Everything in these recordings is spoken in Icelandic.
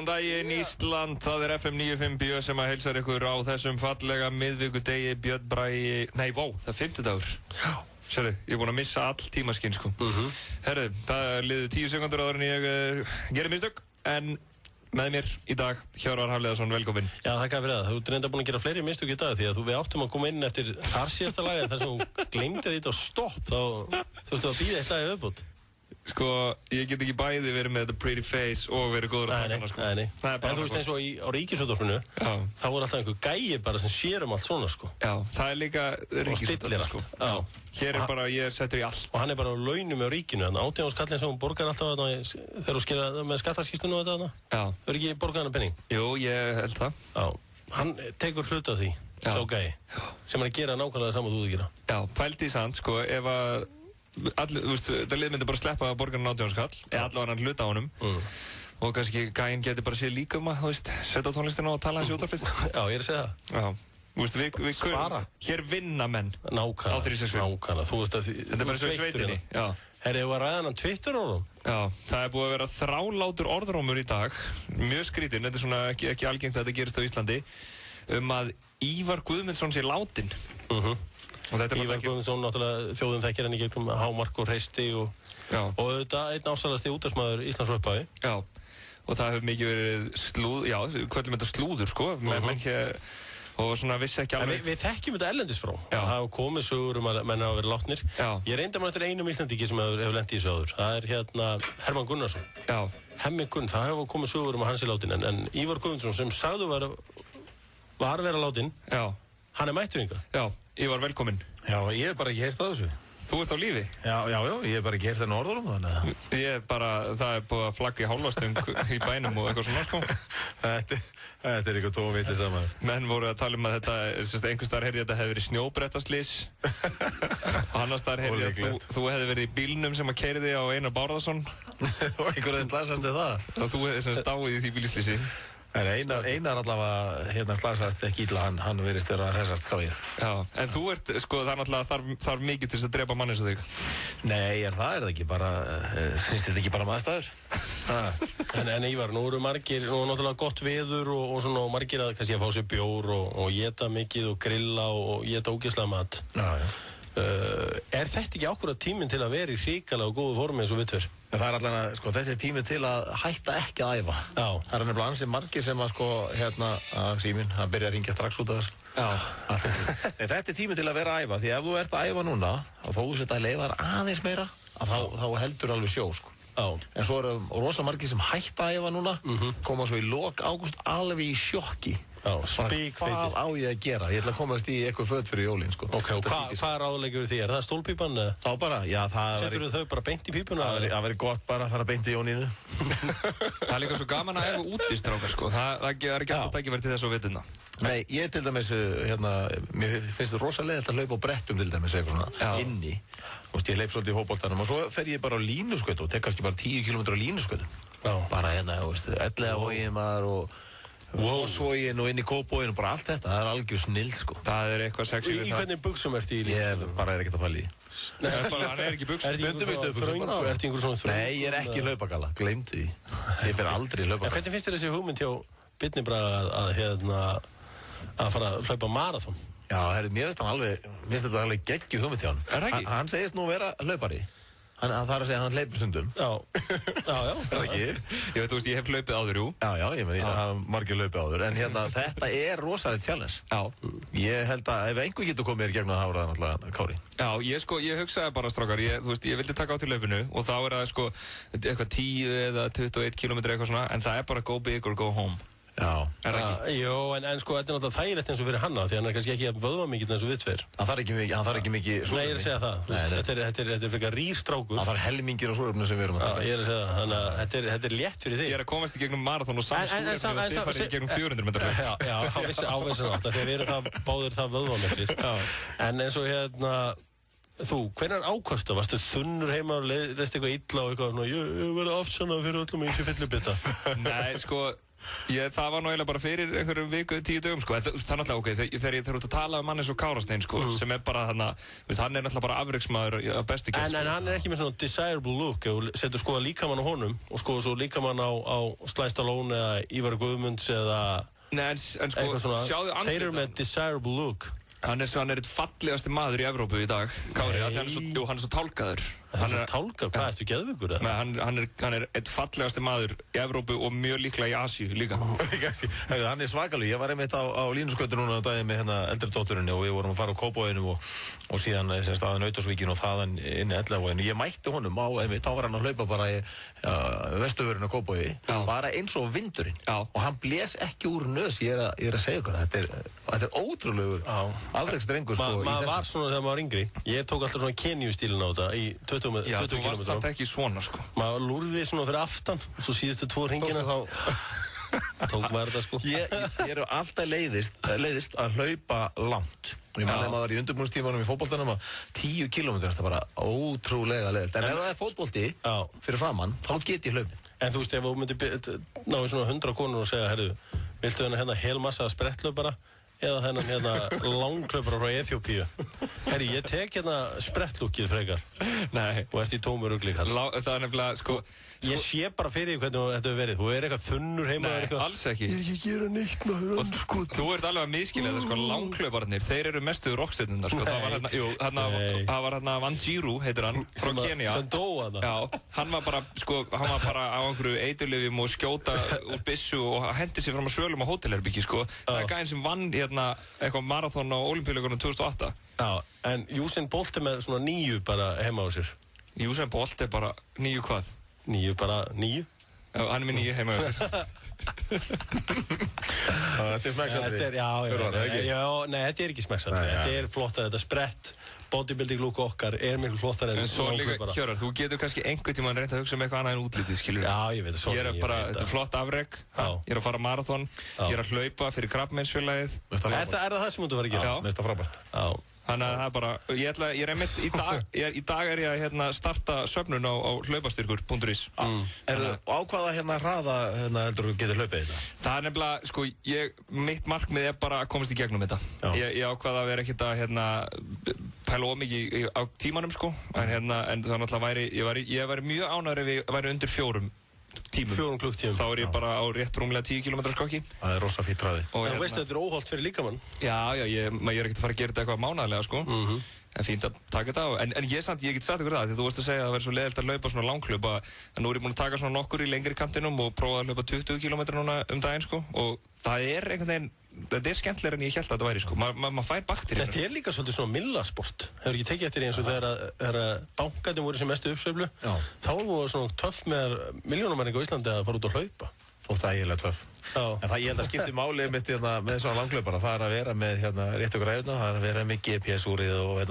Góðan daginn Ísland, það er FM 95 sem að heilsar ykkur á þessum fallega miðvikudegi. Björn Bragi, nei, það er 50 dagur. Já. Sérðu, ég er búinn að missa all tímaskinn, sko. Herðu, það liðu 10 sekundur áður en ég gerir mistök, en með mér í dag, Hjörvar Hafliðason, velkomin. Já, þakka fyrir það. Þú ert reynda búinn að gera fleiri mistök í dag því að við áttum að koma inn eftir þar síðasta lagi, þar sem þú gleymdir þetta á stopp, þá þú veist að bíða eitt lagi viðbót. Sko, ég get ekki bæði verið með þetta pretty face og verið góður að taka hana, sko. Nei. En þú veist eins og á Ríkisútvarpinu, þá er alltaf einhver gæi bara sem sér allt svona, sko. Já, það er líka Ríkisútvarpinu, sko. Já. Hér er bara, ég settur í allt. Og hann er bara á launum á ríkinu, þannig að 18 skallin sem hún borgar alltaf þegar þú skilja með skattaskýslunum og þetta. Já. Þau eru ekki borgað hana penning? Jú, ég held það. Já. Hann tekur hluta af því, sá gæi, sem hann gera nákvæmlega saman þú gera. Já, pældi í sand, sko, ef að það lið myndi bara sleppa að borgarinn 18 skall eða allavega hann hluta á honum og kannski gæinn geti bara séð líka að setja tónlistina og tala hans í útvarpið. Já, ég er að segja það. Já, þú veist, við spara. Hér vinna menn á 365. Nákvæmlega, þú veist að þetta er bara svo í sveitinni. Já. Herri, var ræðan á Twitter-orðum? Já, það er búið að vera þrálátur orðrómur í dag, mjög skrítinn, þetta er svona ekki algengt að þetta gerist á Íslandi, að Ívar Guðmundsson sé látinn. Ívar Guðmundsson, náttúrulega þjóðin þekkir hann í gegnum Hámark og Hreysti og auðvitað einn ásælasti útvarpsmaður Íslands upphafi. Já, og það hefur mikið verið kvöldum þetta slúður, sko, og svona vissi ekki alveg. Við þekkjum þetta erlendis frá. Það hafa komið sögur að menn hafa verið látnir. Ég reyndi að maður eftir einum Íslandíki sem hefur lent í þessu áður. Það er Hermann Gunnarsson. Hemmi Gunn, það hafa komið sögur að hans er látinn, en Ívar Guðmundsson sem sagðu var að vera látinn, hann er mættur hingað. Já, Ívar, velkominn. Já, ég hef bara ekki heyrt á þessu. Þú ert á lífi? Já, ég hef bara ekki heyrt þennan orðurum þannig að... það er búið að flagga í hálfastöng í bænum og eitthvað svona, sko. Þetta er eitthvað tómvitið saman. Menn voru að tala að þetta, einhvers staðar heyrði að þetta hefði verið snjóbrettaslys. Og annars staðar heyrði að þú hefði verið í bílnum sem að keyrði á Einar Bárðarson. Og einhverjum slasast þið það? Og þú hefði sem stáið í því bílslýsi. Einar allavega slasast ekki illa, hann verðist vera að hressast, sá ég. Já, en þú ert, sko, það er náttúrulega þarf mikið til þess að drepa mann eins og þig. Nei, það er ekki bara, finnst þetta ekki bara maðurstæður? En Ívar, nú eru margir, nú er náttúrulega gott veður og svona margir að kannski að fá sér bjór og éta mikið og grilla og éta ógeðslega mat. Já. Er þetta ekki ákveðið tíminn til að vera í hrikalega og góðu formi eins og við tver? Það er allavega, sko, þetta er tíminn til að hætta ekki að æfa. Já. Það er nefnilega ansið margir sem að, sko, síminn, hann byrja að ringja strax út af þessu. Já. Þetta er tíminn til að vera að æfa, því ef þú ert að æfa núna, og þó þú setja að leifa þar aðeins meira, þá heldur alveg sjó, sko. Já. En svo eru rosa margir sem hætta að æfa núna, koma svo í lok ágúst alveg í sjokki. Já, hvað á ég að gera? Ég ætla að komast í eitthvað föt fyrir jólin, sko. Ok, og hvað er ráðleikur því? Er það stólpípan? Þá bara, já, setur þau bara beint í pípuna? Það væri gott bara að fara beint í jóninu. Það er líka svo gaman að æfa úti, strákar, sko. Það er ekki alltaf tækifæri til þess að vituna. Nei, ég til dæmis, mér finnst það rosalega að hlaupa á brettum til dæmis, eitthvað svona, inni. Þú veist, ég hleyp svolítið í hópboltanum og svo fer ég bara á línuskautum og tek kannski bara 10 km á línuskautum. Bara þú veist, Fossvogin og inn í Kópavoginn og bara allt þetta, það er algjör snill, sko. Það er eitthvað sexy við það. Í hvernig buxum ertu í líka? Ég bara ekkert að falla í. Hann er ekki buxum. Stundum í stöðbuxum bara. Ertu einhver svona þröng? Nei, ég er ekki hlaupagalla, gleymdu því. Ég fer aldrei í hlaupagalla. Hvernig finnst þér þessi hugmynd hjá Birni Braga að fara að hlaupa marathon? Já, mér finnst þetta alveg geggjuð hugmynd hjá hann. Er það ekki? Hann segist nú vera hlaupari. Það er að segja að hann hleypur stundum. Já. Er það ekki? Ég veit, ég hef hlaupið áður, jú. Já, ég haf margir hlaupið áður. En þetta er rosalega challenge. Já. Ég held að ef einhver getur komið í gegnum það þá er það náttúrulega Kári. Já, ég hugsaði bara, strákar, ég vildi taka á til hlaupinu og þá er það, sko, eitthvað 10 eða 21 kilometri eitthvað svona, en það er bara go big or go home. Já. Er það ekki? Jó, en sko, þetta er náttúrulega þægilegt eins og fyrir hanna, því hann er kannski ekki að vöðvamikill eins og við tver. Hann þarf ekki mikið súrefni. Nei, ég er að segja það. Þetta er frekar rýrstrákur. Hann þarf helmingir á súrefni sem við erum að taka. Já, ég er að segja það. Þannig að þetta er létt fyrir þig. Ég er að komast í gegnum marathon og samt súrefni og þið farið í gegnum 400 metra hlaup. Já, ávissan alltaf, þegar við erum báðir það vöðvamiklir. En eins og þú, hvenær ákvasta? Varstu þunnur heima og leist eitthvað illa og eitthvað, ég verði afsannað fyrir öllum í þessu fyllibita? Nei, sko, Það var nú eiginlega bara fyrir einhverjum viku, 10 dögum, sko. Það er náttúrulega ok, þegar ég þarf að tala um mann eins og Kárastein, sko, sem bara hann er náttúrulega bara afreksmaður af bestu gerð, sko. En hann ekki með svona desirable look, og setur skoða líkamann á honum, og skoða svo líkamann á Sly Stallone eða Ívar Guðmunds eða... Nei, en sko, sjáðu andlita. Þeir eru með desirable look. Hann er eitt fallegasti maður í Evrópu í dag, Kári, hann er svo tálkaður. Hann er tálkaður? Hvað, ertu geðveikur? Nei, hann er eitt fallegasti maður í Evrópu og mjög líklega í Asíu líka. Hann er svakalug. Ég var einmitt á línuskautu núna á daginn með eldri dótturinni og við vorum að fara á Kópavoginum og síðan aðeins Nauthólsvíkinu og þaðan inn í Elliðavoginu. Ég mætti honum á, þá var hann að hlaupa bara í Vesturvörinu á Kópavogi, bara eins og vindurinn. Og hann blés ekki úr nös, ég er að segja ykkur, þetta er ótrúlegur afreksdrengur, sko. Maður var svona þegar maður var yngri. Ég tók alltaf svona Kenyu-stílinn á þetta í 20 km. Já, þú varst samt ekki svona, sko. Maður lúrði svona fyrir aftan, svo síðustu 2 hringina. Tók maður þetta, sko. Ég er alltaf leiðist að hlaupa langt. Ég man að maður var í undirbúningstímanum í fótboltanum að 10 km, það er bara ótrúlega leiðilt. En ef það er fótbolti fyrir framann, þá get ég hlaupin. En þú veist, ef þú myndir ná í svona 100 konur og segja, herru, viltu hérna helmassa spretthlaupara? Eða þennan langklaupara frá Eþjópíu. Herri, ég tek sprettlúkið frekar. Nei. Og ert í tómu rugli, Karl. Það er nefnilega, sko... Ég sé bara fyrir því hvernig þetta hefur verið. Þú eitthvað þunnur heima. Nei, alls ekki. Ég er ekki að gera neitt, maður. Og þú ert alveg að miskilja það, sko. Langklauparnir, þeir eru mestu rockstjörnurnar, sko. Það var Wanjiru, heitir hann, frá Kenya. Sem dó hana. Já, hann var bara á einhverju eiturlyfjum og skjóta úr byssu og hendi sér fram á svölum á hótelherbyggi, sko. Það er gæinn sem vann eitthvað marathon á Ólympíuleikunum 2008. Já, en Usain Bolt með svona 9 bara heima á sér. Usain Bolt bara 9 hvað? 9 bara 9? Já, hann með 9 heima á sér. Þetta er smekksatrið. Já, nei, þetta er ekki smekksatrið. Þetta flott að þetta sprett. Bodybuilding look okkar miklu flottar en svo líka, Hjörvar, þú getur kannski einhvern tímann reynt að hugsa eitthvað annað en útlitið, skilur. Já, ég veit það. Þetta er flott afrek, ég er að fara marathon, ég er að hlaupa fyrir Krabbameinsfélagið. Er það sem þú verður að gera? Já. Mér finnst það frábært. Já. Þannig að það er bara, ég er einmitt í dag er ég að starta söfnun á hlaupastyrkur.is. Á hvaða hraða heldur þú getur hlaupið þetta? Það er nefnilega, sko, mitt markmið er bara að komast í gegnum þetta. Ég ákvaða að vera ekkert að pæla ómikið á tímanum, sko, en það náttúrulega ég væri mjög ánægður ef ég væri undir 4 tímum. 4 klukktímum. Þá er ég bara á rétt rúmlega 10 km skokki. Það er rosa fýtt hraði. En veistu þetta er óholt fyrir líkamann? Já, ég er ekkert að fara að gera þetta eitthvað mánaðarlega, sko. En fínt að taka þetta á. En ég get sagt ykkur það, því þú veist að segja að það verður svo leiðilt að hlaupa svona langhlaupa. En nú er ég búinn að taka svona nokkur í lengri kantinum og prófa að hlaupa 20 km núna daginn, sko. Og það er einhvern veginn, þetta er skemmtilegra en ég hélt að þetta væri, sko. Maður fær bakteríur. Þetta er líka svolítið svona millasport. Hefur ekki tekið eftir eins og þegar bankandi voru sem mestu uppsveiflu. Þá voru svona töff með milljónamæringa á Íslandi að fara út og hlaupa. Þótt ægilega töff. En ég held að skipti máli mitt með svona langhlaupara. Það er að vera með rétt og græðuna, það er að vera með GPS-úrið og já,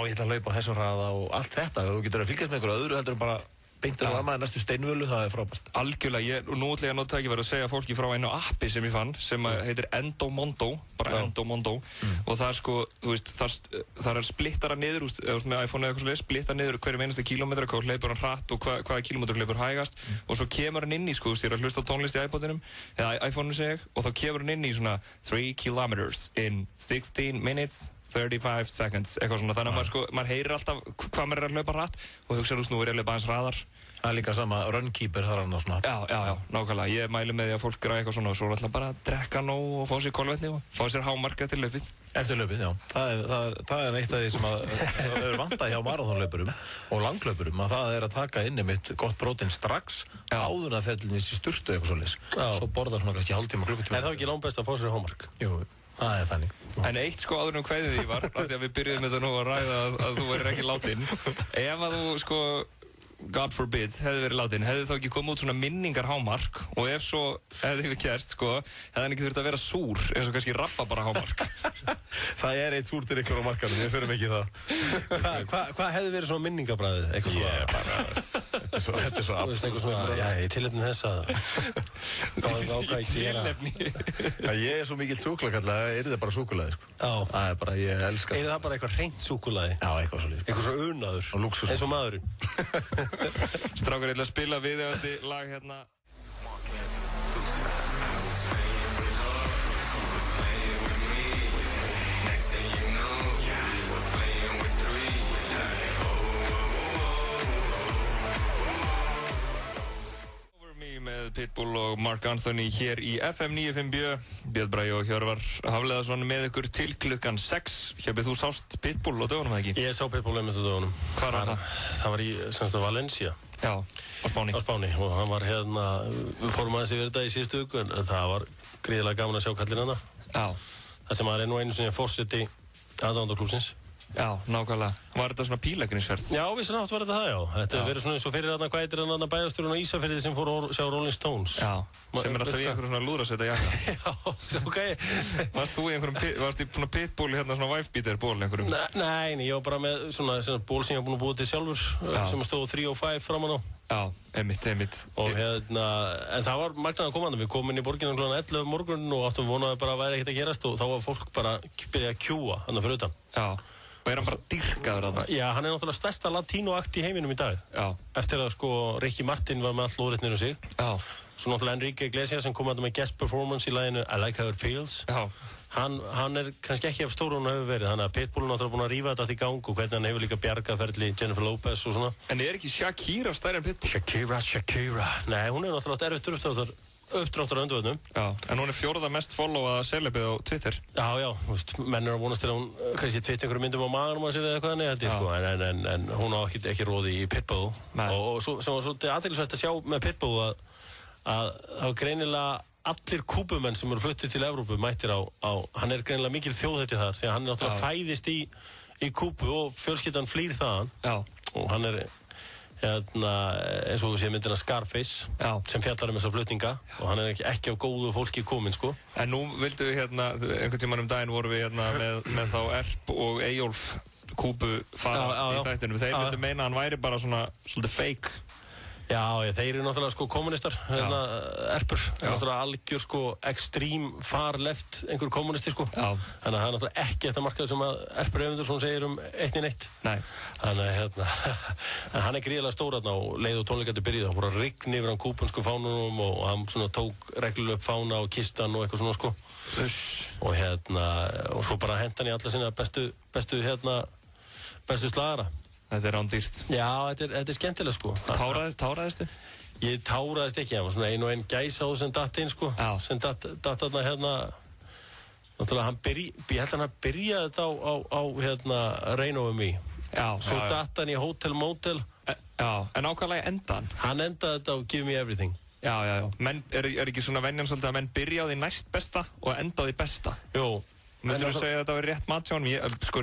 ég ætla að hlaupa á þessum hraða og allt þetta. Þú getur að fylgjast með einhverju öðru heldur en bara beintir að maður næstu steinvölu, það er frábært. Algjörlega, og nú ætla ég að nota ekki verið að segja fólki frá einu appi sem ég fann, sem heitir Endomondo, bara Endomondo, og það er sko, þú veist, það er splittara niður, eða með iPhone eða eitthvað svolítið, splittara niður hverjum einasta kílómetra, hvað hleypur hann hratt og hvaða kílómetra hleypur hægast, og svo kemur hann inn í, sko, þú veist, ég er að hlusta á tónlist í iPodinum, eða iPhone-u seg ég, og þá kemur hann inn í svona 3 kilometers in 16 minutes 35 seconds, eitthvað svona, þannig að maður heyrir alltaf hvað maður er að hlaupa hratt og hugsa nú er ég að hlaupa aðeins hraðar. Það er líka sama runkeeper þar hann og svona. Já, nákvæmlega. Ég mæli með því að fólk græði eitthvað svona og svo er alltaf bara að drekka nóg og fá sér kolvetni og fá sér hámark eftir hlaupið. Eftir hlaupið, já. Það er eitt af því sem er vantað hjá maraþonhlaupurum og langhlaupurum, að það er að taka inn einmitt gott prótein strax áður að ferðinni í sturtu eitthvað svoleiðis. Svo borðar svona kannski hálftíma, klukkutíma. Er það ekki langbest að fá sér hámark? Jú. Það er þannig. En eitt sko áður en kveðið því var, af því að við byrjuðum þetta nú að ræða að þú værir ekki látin. Ef að þú sko, God forbid, hefði verið látin, hefði þá ekki komið út svona minningar hámark og ef svo hefði við kerst, sko, hefði hann ekki þurft að vera súr eins og kannski rappa bara hámark. Það er eitt súr til ykkur á markanum, við förum ekki í það. Hvað hefði verið svona minningabræðið? Eitthvað svona, þetta er svo absúrt. Eitthvað svona, já, ég tilefni þess að það ákvað ekki að gera. Ég er svo mikill súkulakalla, er það bara súkulaði, sko. Það er bara, ég elska. Er það bara eitthvað hreint súkulaði? Já, eitthvað svolítið. Eitthvað svo unaður. Og lúxus. Eins og maðurinn. Strákar, ég ætla að spila viðeigandi lag hérna. með Pitbull og Mark Anthony hér í FM 95 Björn Bragi og Hjörvar Hafleðarsson með ykkur til klukkan 6. Hjörbi, þú sást Pitbull á dögunum, eða ekki? Ég sá Pitbull einmitt á dögunum. Hvar var það? Það var í Valencia. Já, á Spáni. Á Spáni, og hann var við fórum aðeins yfir þetta í síðustu viku, en það var gríðarlega gaman að sjá kallinn hana. Já. Það sem var nú einu sinni forseti aðdáendaklúbbsins. Já, nákvæmlega. Var þetta svona pílagrinsferð? Já, vissunátt var þetta það, já. Þetta hefur verið svona eins og fyrir þarna, hvað heitir hann bæjarstjórinn á Ísafirði sem fór að sjá Rolling Stones. Já, sem alltaf í einhverjum svona lúðrasveita jakka. Já, ok. Varst þú í varst í svona Pitbull, svona wife-beater ból einhverjum? Nei, ég var bara með svona ból sem ég var búin að búa til sjálfur, sem stóð 3 og 5 framan á. Já, einmitt. Og en það var magnað að koma, við komum inn í borginu kl. 11 morgun og áttum vonaði bara að væri ekkert að gerast og þá var fólk bara byrjað að kjúa hann fyrir utan. Já. Og hann bara dýrkaður þarna? Já, hann náttúrulega stærsta latínóakt í heiminum í dag. Já. Eftir að Ricky Martin var með all lóðrétt niður sig. Já. Svo náttúrulega Enrique Iglesias sem kom að það með guest performance í laginu I Like How It Feels. Já. Hann kannski ekki af stóru hún hefur verið, þannig að Pitbull náttúrulega búin að rífa þetta allt í gang og hvernig hann hefur líka bjargað ferli Jennifer Lopez og svona. En ekki Shakira stærri en Pitbull? Shakira. Nei, hún náttúrulega erfitt uppdráttur á önduvöðnum. Já, en hún 4. mest followaða celebið á Twitter. Já, menn að vonast til að hún kannski twitt einhverjum myndum á maganum að sér eða eitthvað þannig, en hún á ekki róði í Pitbull. Og sem var svolítið athyglisvert að sjá með Pitbull að það var greinilega allir kúbumenn sem eru fluttið til Evrópu mættir á hann greinilega mikil þjóðhætti þar, því að hann náttúrulega fæðist í Kúbu og fjölskyldan flýr þaðan. Já. Og hann eins og þú sé myndina Scarface sem fjallar þessar flutninga og hann ekki á góðu fólki komin sko. En nú vildu við einhvern tímann daginn vorum við með þá Erp og Eyjólf Kúbu fara í þættinum. Þeir vildu meina að hann væri bara svona svolítið fake. Já, þeir eru náttúrulega kommunistar, Erpur, náttúrulega algjör extreme far left einhver kommunisti sko. Já. Þannig að það er náttúrulega ekki þetta markað sem að Erpur Öfundursson segir 1-1. Nei. Þannig að en hann gríðarlega stór og leið og tónleikandi byrjuð, hann fór að rigna yfir hann kúbunsku fánunum og hann svona tók reglulega upp fána og kistan og eitthvað svona sko. Og svo bara hent hann í alla sinna bestu slagara. Þetta rándýrt. Já, þetta skemmtilega sko. Táraðistu? Ég táraðist ekki, það var svona ein gæsa sem datt inn sko. Já. Sem datt þarna náttúrulega ég held að hann byrjaði þetta á Rain Over Me. Já. Svo datt hann í Hotel Motel. Já, en ákvæmlega endaðan? Hann endaði þetta á Give Me Everything. Já. Menn, er ekki svona venjan svolítið að menn byrja á því næst besta og enda á því besta? Jú. Myndur þú segja að þetta var rétt mat hjá hann?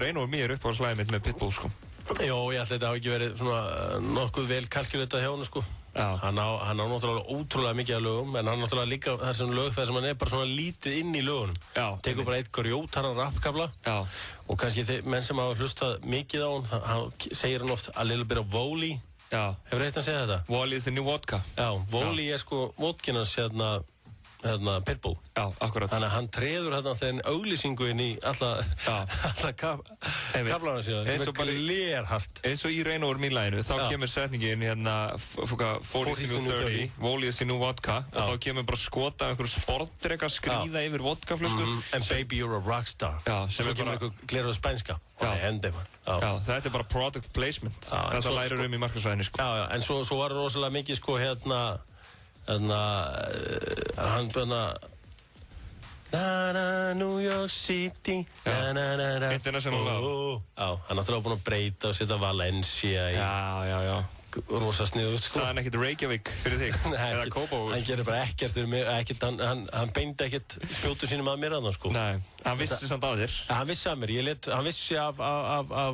Rain Over Me upp á slæðið mitt með Pitbull sko. Jó, ég ætla þetta hafi ekki verið svona nokkuð vel kalkuletað hjá hann sko. Hann á náttúrulega ótrúlega mikið af lögum, en hann náttúrulega líka þessum lög þar sem hann bara svona lítið inn í lögunum. Tekur bara eitt grjótarran rappkafla og kannski menn sem hafa hlustað mikið á hann segir hann oft a little bit of Woli. Hefur heitt hann segja þetta? Woli is the new vodka. Já, Woli sko vodkinans Pitbull. Já, akkurat. Þannig að hann treður þegar auglýsingu inn í alla kaflana síðan. Eins og bara lerhart. Eins og í Rain Over Me laginu, þá kemur setningin 40 is the new 30, Woli is the new vodka, og þá kemur bara skota einhverju sportdreka skríða yfir vodkaflösku. And baby you're a rockstar. Já, sem svo kemur einhver glerað spænska. Já, þetta er bara product placement. Þetta lærir í markaðsvæðinni sko. Já, en svo var rosalega mikið sko New York City International Love. Já, hann náttúrulega búin að breyta og setja Valencia í. Já. Rosa sniðugt sko. Sagði hann ekkert Reykjavík fyrir þig? Eða Kópavogur? Hann gerir bara ekkert hann beindi ekkert spjótu sínum að mér að sko. Nei, hann vissi samt af þér. Hann vissi af mér, hann vissi af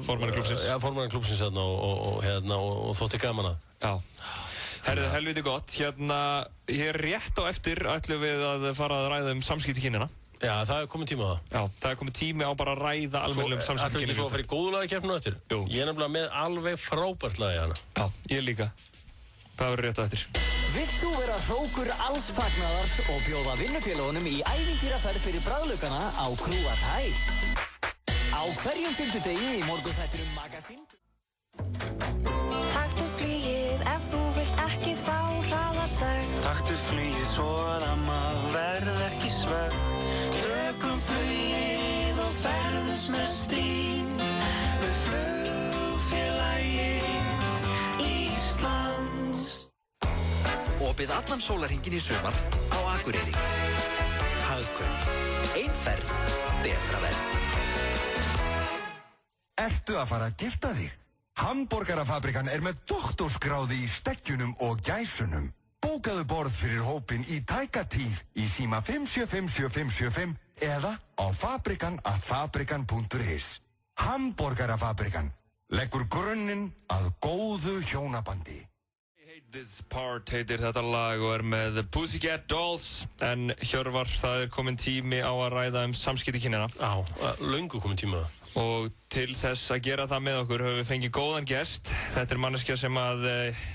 formanni klúbbsins. Já, formanni klúbbsins og þótti gaman að. Já. Herðu, helviti gott. Hér rétt á eftir ætlum við að fara að ræða samskipti kynjanna. Já, það er komið tíma á það. Já, það er komið tími á bara að ræða almennilegum samskipti kynjanna. Ætlum við svo að fara í góðulagakeppnina eftir? Jú. Ég er nefnilega með alveg frábært lagi hana. Já, ég líka. Það verður rétt á eftir. Vilt þú vera hrókur alls fagnaðar og bjóða vinnufélagunum í ævintýraferð fyrir bragðlaukana á Krúatæ? Á hverjum fimmtudegi í morgunþættinum Magazín. Taktu flugið ef þú vilt ekki fá hraðasegg. Taktu flugið svo að maður verð ekki sveg. Tökum flugið og ferðumst með stíl með flugfélagi Íslands. Og opið allan sólarhringinn í sumar á Akureyri. Hagkaup. Einferð, betra verð. Ertu að fara að gifta þig? Hamborgarafabrikan með doktorsgráði í steggjunum og gæsunum. Bókaðu borð fyrir hópinn í tæka tíð í síma 575775 eða á fabrikan@fabrikan.is. Hamborgarafabrikan leggur grunninn að góðu hjónabandi. This Part heitir þetta lag og með The Pussycat Dolls. En Hjörvar, það komin tími á að ræða samskipti kynjanna. Já, löngu komin tími á það. Og til þess að gera það með okkur höfum við fengið góðan gest. Þetta manneskja sem að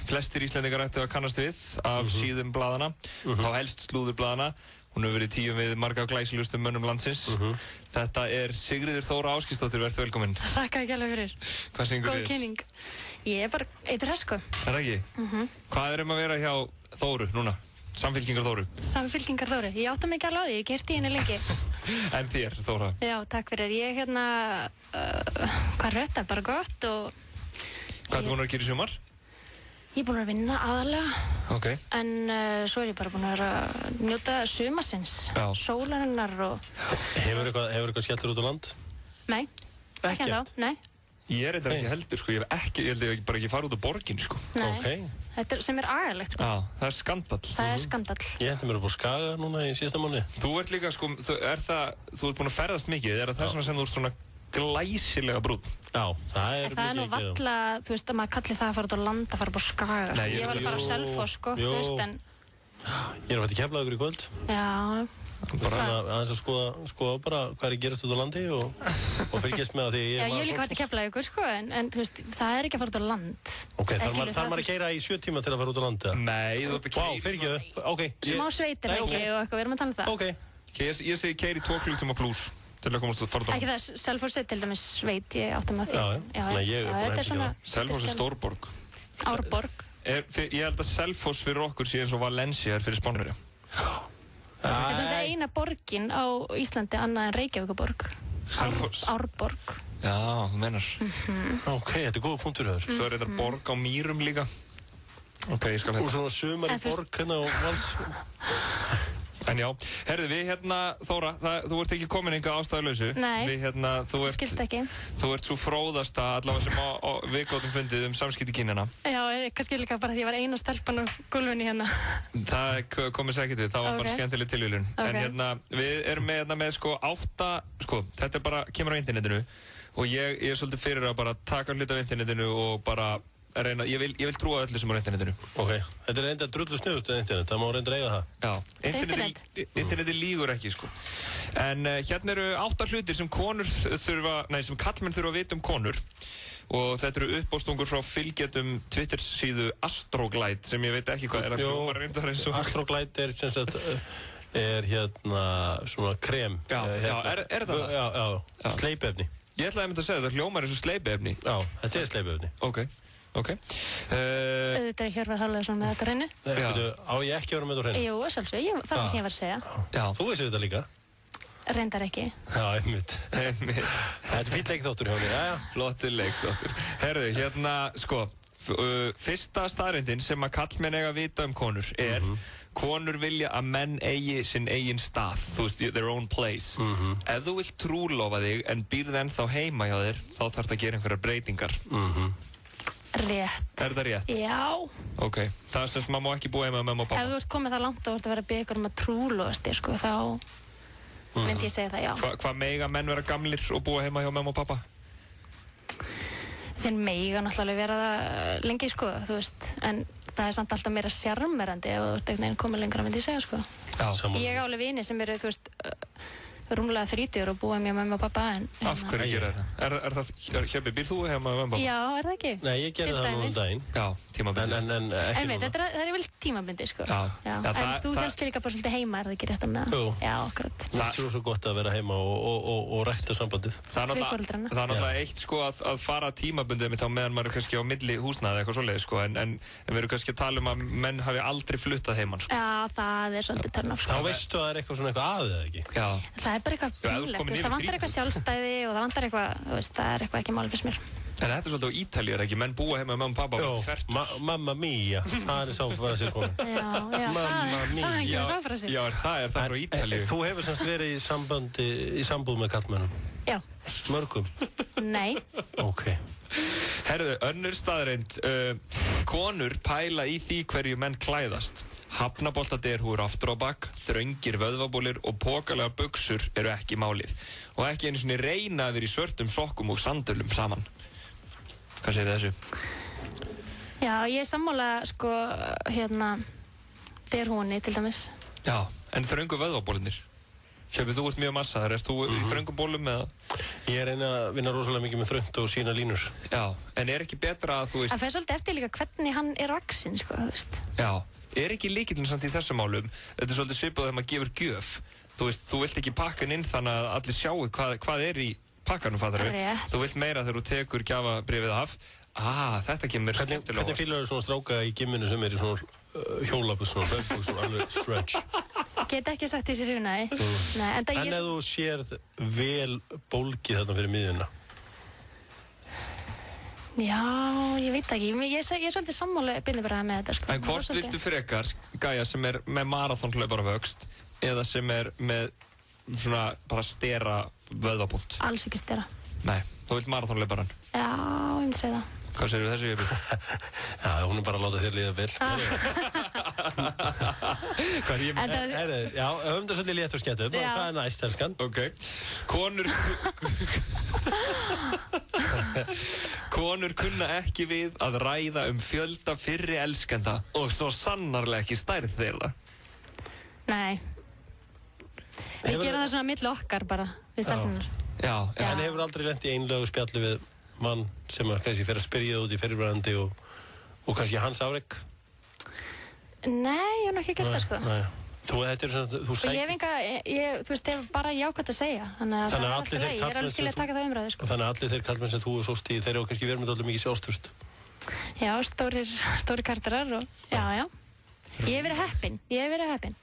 flestir Íslendingar ættu að kannast við af síðum blaðana, þá helst slúðurblaðana. Hún hefur verið í tíum við marga glæsilegustum mönnum landsins. Þetta Sigríður Þóra Ásgeirsdóttir, verður velkomin. Þakka ekki alveg fyrir. Hvað syngur þér? Góð kynning. Ég bara eitur hress, sko. Er það ekki? Hvað að vera hjá Þóru núna? Samfylkingar Þóru? Samfylkingar Þóru. Ég átta mig ekki alveg á því, ég keyrti í henni lengi. En þér, Þóra? Já, takk fyrir. Ég hvað er þetta? Bara gott og... Hvað ertu búin að gera í sumar? Ég er búin að vinna aðalega. Ok. En svo er ég bara búin að njóta sumarsins. Já. Sólarinnar og... Hefur eitthvað skellur út á land? Nei. Ekki þá, nei. Ég er eitthvað ekki heldur, sko. Ég held ég bara ekki fara út á borgin, sko. Nei. Ok. Þetta sem agalegt, sko. Já, það skandall. Það skandall. Ég hendi mér upp á Skaga núna í síðasta mánuði. Þú ert líka, sko, þú ert búin að ferðast mikið. Er það þess sem þú ert svona glæsilega brún? Já, það er... En það nú valla, þú veist, að maður kalli það að fara út á land, að fara upp á Skaga. Nei, ég var að fara á Selfoss, sko, þú veist, en... Ég að kefla ykkur í kvöld. Já. Bara aðeins að skoða bara hvað er gerast út á landi og fylgjast með því Já, ég líka að kefla ykkur, sko, en þú veist, það er ekki að fara út á land. Ok, þarf maður að keyra í 7 tíma til að fara út á landi? Nei, þú ert að keyra... Vá, fyrirgeðu, ok. Smá sveitir ekki og eitthvað, við erum að tala um það. Ok. Ég segi keyra í 2 klukkutíma plús til að komast út fara út á land. Ekki það, Selfoss er til dæmis sveit, ég áttum að því. Selfoss er stórborg. Árborg. Ég held að Selfoss fyrir okkur sé eins og Valencia fyrir Spánverja. Þetta er eina borgin á Íslandi annað en Reykjavíkuborg. Selfoss. Árborg. Já, þú mennar. Ok, þetta er góð punktur höfður. Svo er þetta borg á Mýrum líka. Ok, ég skal Og svona sumar í borg hérna og vals. En já, herðu, við Þóra, þú ert ekki komin enga ástæðuleysu. Nei, þú skilst ekki. Þú ert svo fróðasta allavega sem við gátum fundið skipti kynjanna. Já, kannski líka bara því ég var eina stelpan á gólfunni hérna. Það komið sér ekkert við, það var bara skemmtileg tilvíðlun. En við erum með 8, þetta bara kemur á internetinu og ég er svolítið fyrir að bara taka hlut af internetinu og bara reyna, ég vil trúa öllu sem á internetinu. Ok, þetta er reynda drullu snuðut á internet, það má reynda eiga það. Já, interneti lígur ekki, sko. En hérna eru 8 hlutir sem sem karlmenn þurfa að vita konur og þetta eru uppástungur frá fylgjetum Twitter síðu Astroglide sem ég veit ekki hvað er að hljóma reyndar eins og... Astroglide er sem sagt svona krem. Já, er það það? Já, sleipefni. Ég ætlaði að segja það hljómar eins og sleipefni. Já, þetta er sleipefni. Ok. Þetta er Hjörvar Hafliðason með þetta hreinu. Á ég ekki að vera með þetta hreinu? Jú, sjálfsög, það sem ég var að segja. Já. Þú veist þetta líka? Reyndar ekki. Já, einmitt. Þetta er fýll leikþáttur hjá mér, já. Flottur leikþáttur. Herðu, fyrsta staðreyndin sem að karlmenn eiga að vita konur konur vilja að menn eigi sinn eigin stað, þú veist, their own place. Ef þú vilt trúlofa þig en býrð ennþá heima hjá þér, þá þarf það að gera einhverjar breytingar. Rétt. Er það rétt? Já. Ok, það er sem maður má ekki búa heima með mamma og pappa. Ef þú ert komið það langt og ert að vera að biðja ykkur að trúlofast þér, sko, þá myndi ég segja það, já. Hvað mega menn vera gamlir og búa heima hjá mamma og pappa? Þeir mega náttúrulega vera það lengi, sko, þú veist, en það er samt alltaf meira sjarmerandi ef þú ert einhvern veginn komið lengra, myndi ég segja, sko. Já. Ég á alveg vini sem eru, þú veist, rúmlega 30 og búa með mamma og pappa, en... Af hverju gerir það? Er það, Hjöbbi, býrð þú heima með mamma og pappa? Já, er það ekki? Nei, ég gerði það nú daginn. Já, tímabundið. En ekki núna. Það er vel tímabundið, sko. Já. En þú helst líka bara svolítið heima, er það ekki rétt að með það? Jú. Já, akkurat. Það er svo gott að vera heima og rækta sambandið. Það er náttúrulega eitt, sko, að fara tímabundið mitt á meðan maður er kannski á milli húsnæði eitthvað svoleiðis, sko, en við erum kannski að tala um að menn hafi aldrei fluttað heiman, sko. Já, það er svolítið turn off, sko. Þá veistu að það er eitthvað svona eitthvað að eða ekki? Já. Það er bara eitthvað pínlegt, það vantar eitthvað sjálfstæði og það vantar eitthvað, þú veist, það er eitthvað ekki málið fyrst mér. En þetta svolítið á Ítalíu, ekki? Menn búa heima með mamma og pappa og Jó, mamma mía, það sáfara sér komin. Mamma mía. Það hengið sáfara sér. Já, það er það frá Ítalíu. Þú hefur semst verið í sambúð með kallmönnum? Já. Mörgum? Nei. Ok. Herðu, önnur staðreind. Konur pæla í því hverju menn klæðast. Hafnaboltaderhúr aftur á bak, þröngir vöðvabólir og pokalega buxur eru ekki málið. Og ekki einu sinni reyna að vera í svörtum sokkum og sandölum saman. Hvað segir þessu? Já, ég er sammála, sko, derhúinni til dæmis. Já, en þröngu vöðvabólinir? Hjöfið, þú ert mjög massaður, erst þú í þröngum bólum eða? Ég reyna að vinna rosalega mikið með þröngt og sína línur. Já, en ekki betra að þú veist... Það fer svolítið eftir líka hvernig hann er vaxinn, sko, þú veist. Já, ekki lykillinn samt í þessum málum. Þetta er svolítið svipað þegar maður gefur gjöf. Þú veist, þú vilt ekki pakka hann inn þannig að allir sjáu hvað er í pakkanum, fattar við. Þú vilt meira þegar þú tekur gjafabréfið af. Þetta kemur skemmtilega. Hvernig fílar þú svona stráka í gimminu sem er í svona hjólabus, svona hlaupu, svona alveg stretch? Get ekki sagt því sér nei. En ef þú sérð vel bólgið þarna fyrir miðjuna? Já, ég veit ekki. Ég er svolítið sammála byrnibræða með þetta, sko. En hvort viltu frekar gæja sem er með maraþonhlaupara-vöxt eða sem er með svona bara stera vöðvabúnt? Alls ekki stera. Nei, þú vilt maraþonhlauparan? Já, ég myndi segja það. Hvað segir þú þessu, Jöfnir? Já, hún er bara að láta þér líða vel. Já, höfum það svolítið létt og skemmtum. Hvað er næst, elskan? Ok. Konur kunna ekki við að ræða fjölda fyrri elskenda og svo sannarlega ekki stærð þeirra. Nei. Við gerum það svona milli okkar bara, við stelpunar. Já. En hefur aldrei lent í einlegu spjalli við mann sem kannski fer að spyrja út í fyrirbræðandi og kannski hans afrek? Nei, ég hef ekki gert það, sko. Nei. Þú sækist... Þú veist, ég hef bara jákvæmt að segja. Þannig að það er alltaf leið. Ég er alveg til að taka það umræðu, sko. Þannig að allir þeir kallmenn sem þú sóst í, þeir eru kannski verið með allir mikið sjálfstrust. Já, stóri kartarar og... Já. Ég hef verið heppin.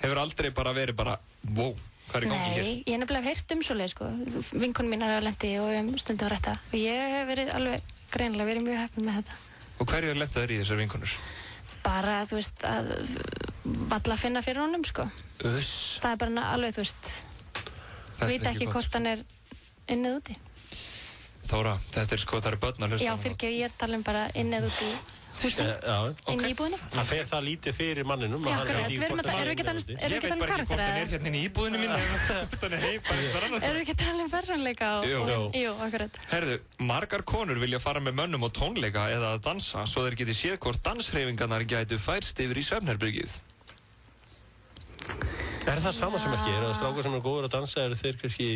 Hefur aldrei verið wow, hvað er í gangi hér? Nei, ég hef nefnilega heyrt svoleið, sko. Vinkonum mínar hafa lent í og stundum að rætta. Og ég hef verið alveg greinilega verið mjög heppin með þetta. Og hverju er lent þær í þessar vinkonur? Bara, þú veist, að valla finna fyrir honum, sko. Það er bara alveg, þú veist, veit ekki hvort hann er innið úti. Þóra, þetta er það eru börn að hlusta. Já, fyrir ég tala bara innið úti húsum, inn í íbúðinni. Það fer það lítið fyrir manninum. Já, erum við ekki að tala um karakter? Ég veit bara ekki hvort hann er hérna inn í íbúðinni mín eða hann er heim, bara eitthvað annars. Erum við ekki að tala um persónleika? Jú, akkurat. Herðu, margar konur vilja fara með mönnum á tónleika eða að dansa svo þeir geti séð hvort danshreyfingarnar gætu færst yfir í svefnherbergið. Er það sama sem ekki? Er það strákar sem eru góður að dansa, eru þeir kannski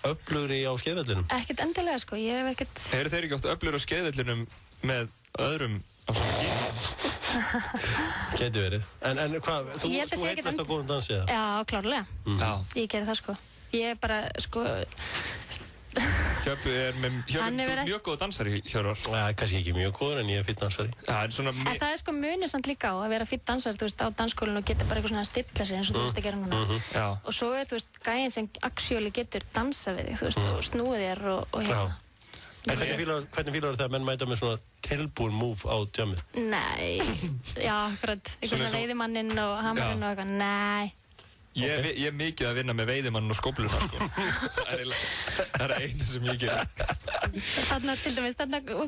öflugri á skeiðvellinum? Ekkert endilega, sko, ég hef ekkert... Eru þeir ekki oft öflugri á skeiðvellinum með öðrum af svona kyn? Geti verið. En hvað, þú heitlast á góðum dansi, eða? Já, klárlega. Ég geri það, sko. Ég er bara, sko... Hjöppu er mjög góð dansari, Hjörvar. Kannski ekki mjög góður, en ég er fínn dansari. En það er sko munið samt líka á að vera fínn dansari, þú veist, á dansskólinu og geta bara eitthvað svona að stilla sig eins og þú veist að gera núna. Og svo er, þú veist, gæinn sem actually getur dansa við þig, þú veist, og snúið þér og hérna. En hvernig fílar það að menn mæta með svona tilbúin move á djamið? Nei, já, akkurat, einhvern veiðimanninn og hamarinn og eitthvað, nei. Ég er mikið að vinna með veiðimann og skófluna, sko. Það er eina sem ég ger. Þarna, til dæmis,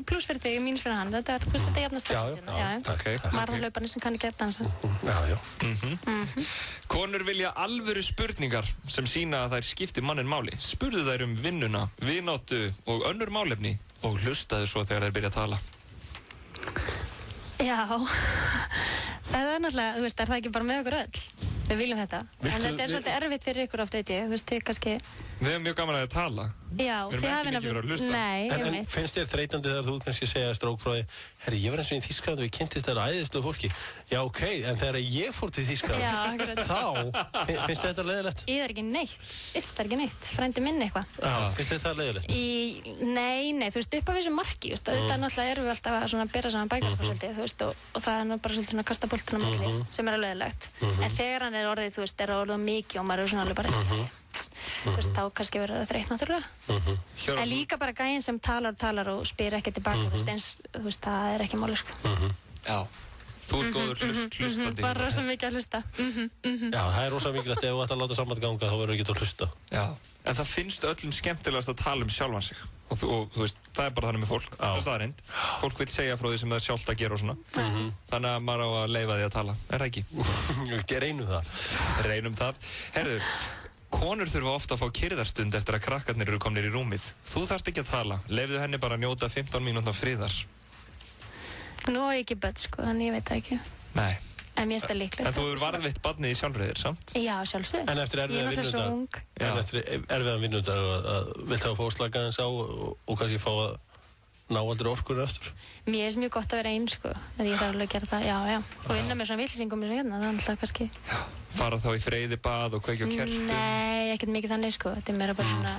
pluss fyrir þig, míns fyrir hann, þetta er, þú veist, þetta er jafnast þetta. Maraþonhlauparnir sem kann ekki að dansa. Já. Konur vilja alvöru spurningar sem sýna að þær skipti mannin máli. Spurðu þær vinnuna, vináttu og önnur málefni og hlustaðu svo þegar þær byrja að tala. Já, það er náttúrulega, þú veist, er það ekki bara með okkur öll? Við viljum þetta, en þetta er svolítið erfitt fyrir ykkur oft, veit ég, þú veist, þið kannski... Við hefum mjög gaman að tala. Já, þið hafið ekki verið að hlusta. Nei, en finnst þér þreytandi þegar þú kannski segja strókfræði, herri, ég var eins og í Þýskalandi og ég kynntist þér æðislu fólki. Já, ok, en þegar ég fór til Þýskalandi, þá finnst þetta leiðilegt? Ég er ekki neitt, það er ekki neitt, frændi minn eitthvað. Finnst þér það leiðilegt? Nei, þú veist, upp á þessu marki, þetta náttúrulega erum við alltaf að bera saman bækur og það er bara svolítið að kasta boltinn á milli sem er leiðilegt. En þegar hann er orðið, þú veist, er orðið mikið og maður er svona alveg bara þú veist, þá kannski verður það þreytt náttúrulega. En líka bara gæinn sem talar og spyr ekki tilbaka, þú veist, eins, þú veist, það er ekki máli, sko. Já. Þú ert góður hlustandi. Bara rosa mikið að hlusta. Já, það er rosa mikilvægt ef þú ætlar að láta samband ganga, þá verður ekki að hlusta. Já, en það finnst öllum skemmtilegast að tala sjálfan sig. Og þú veist, það er bara þannig með fólk. Það er staðreynd. Fólk vil segja frá því sem það er sjálft að gera og svona. Þannig að maður á að leyfa því að tala. Er það ekki? Reynum það. Reynum það. Herðu, konur þurfa ofta að fá kyrrðarstund eftir að krakkarnir eru komnir í rúmið. Þú þarft ekki að tala. Leyfðu henni bara að njóta 15 mínútna friðar. Nú er ég ekki börn, sko, þannig ég veit það ekki. Nei. En mér finnst það líklegt. En þú hefur varðveitt barnið í sjálfröðir, samt? Já, sjálfsögðu. En eftir erfiðan vinnudag, vilt það fá slaka aðeins á og kannski fá að ná aldrei orkunni aftur? Mér finnst mjög gott að vera einn, sko. Ég þarf alveg að gera það, já. Og vinna með svona villsingum eins og hérna, það er alltaf kannski... Já, fara þá í freyðibað og kveikja á kertum? Nei, ekkert mikið þannig, sko. Þetta er meira bara svona...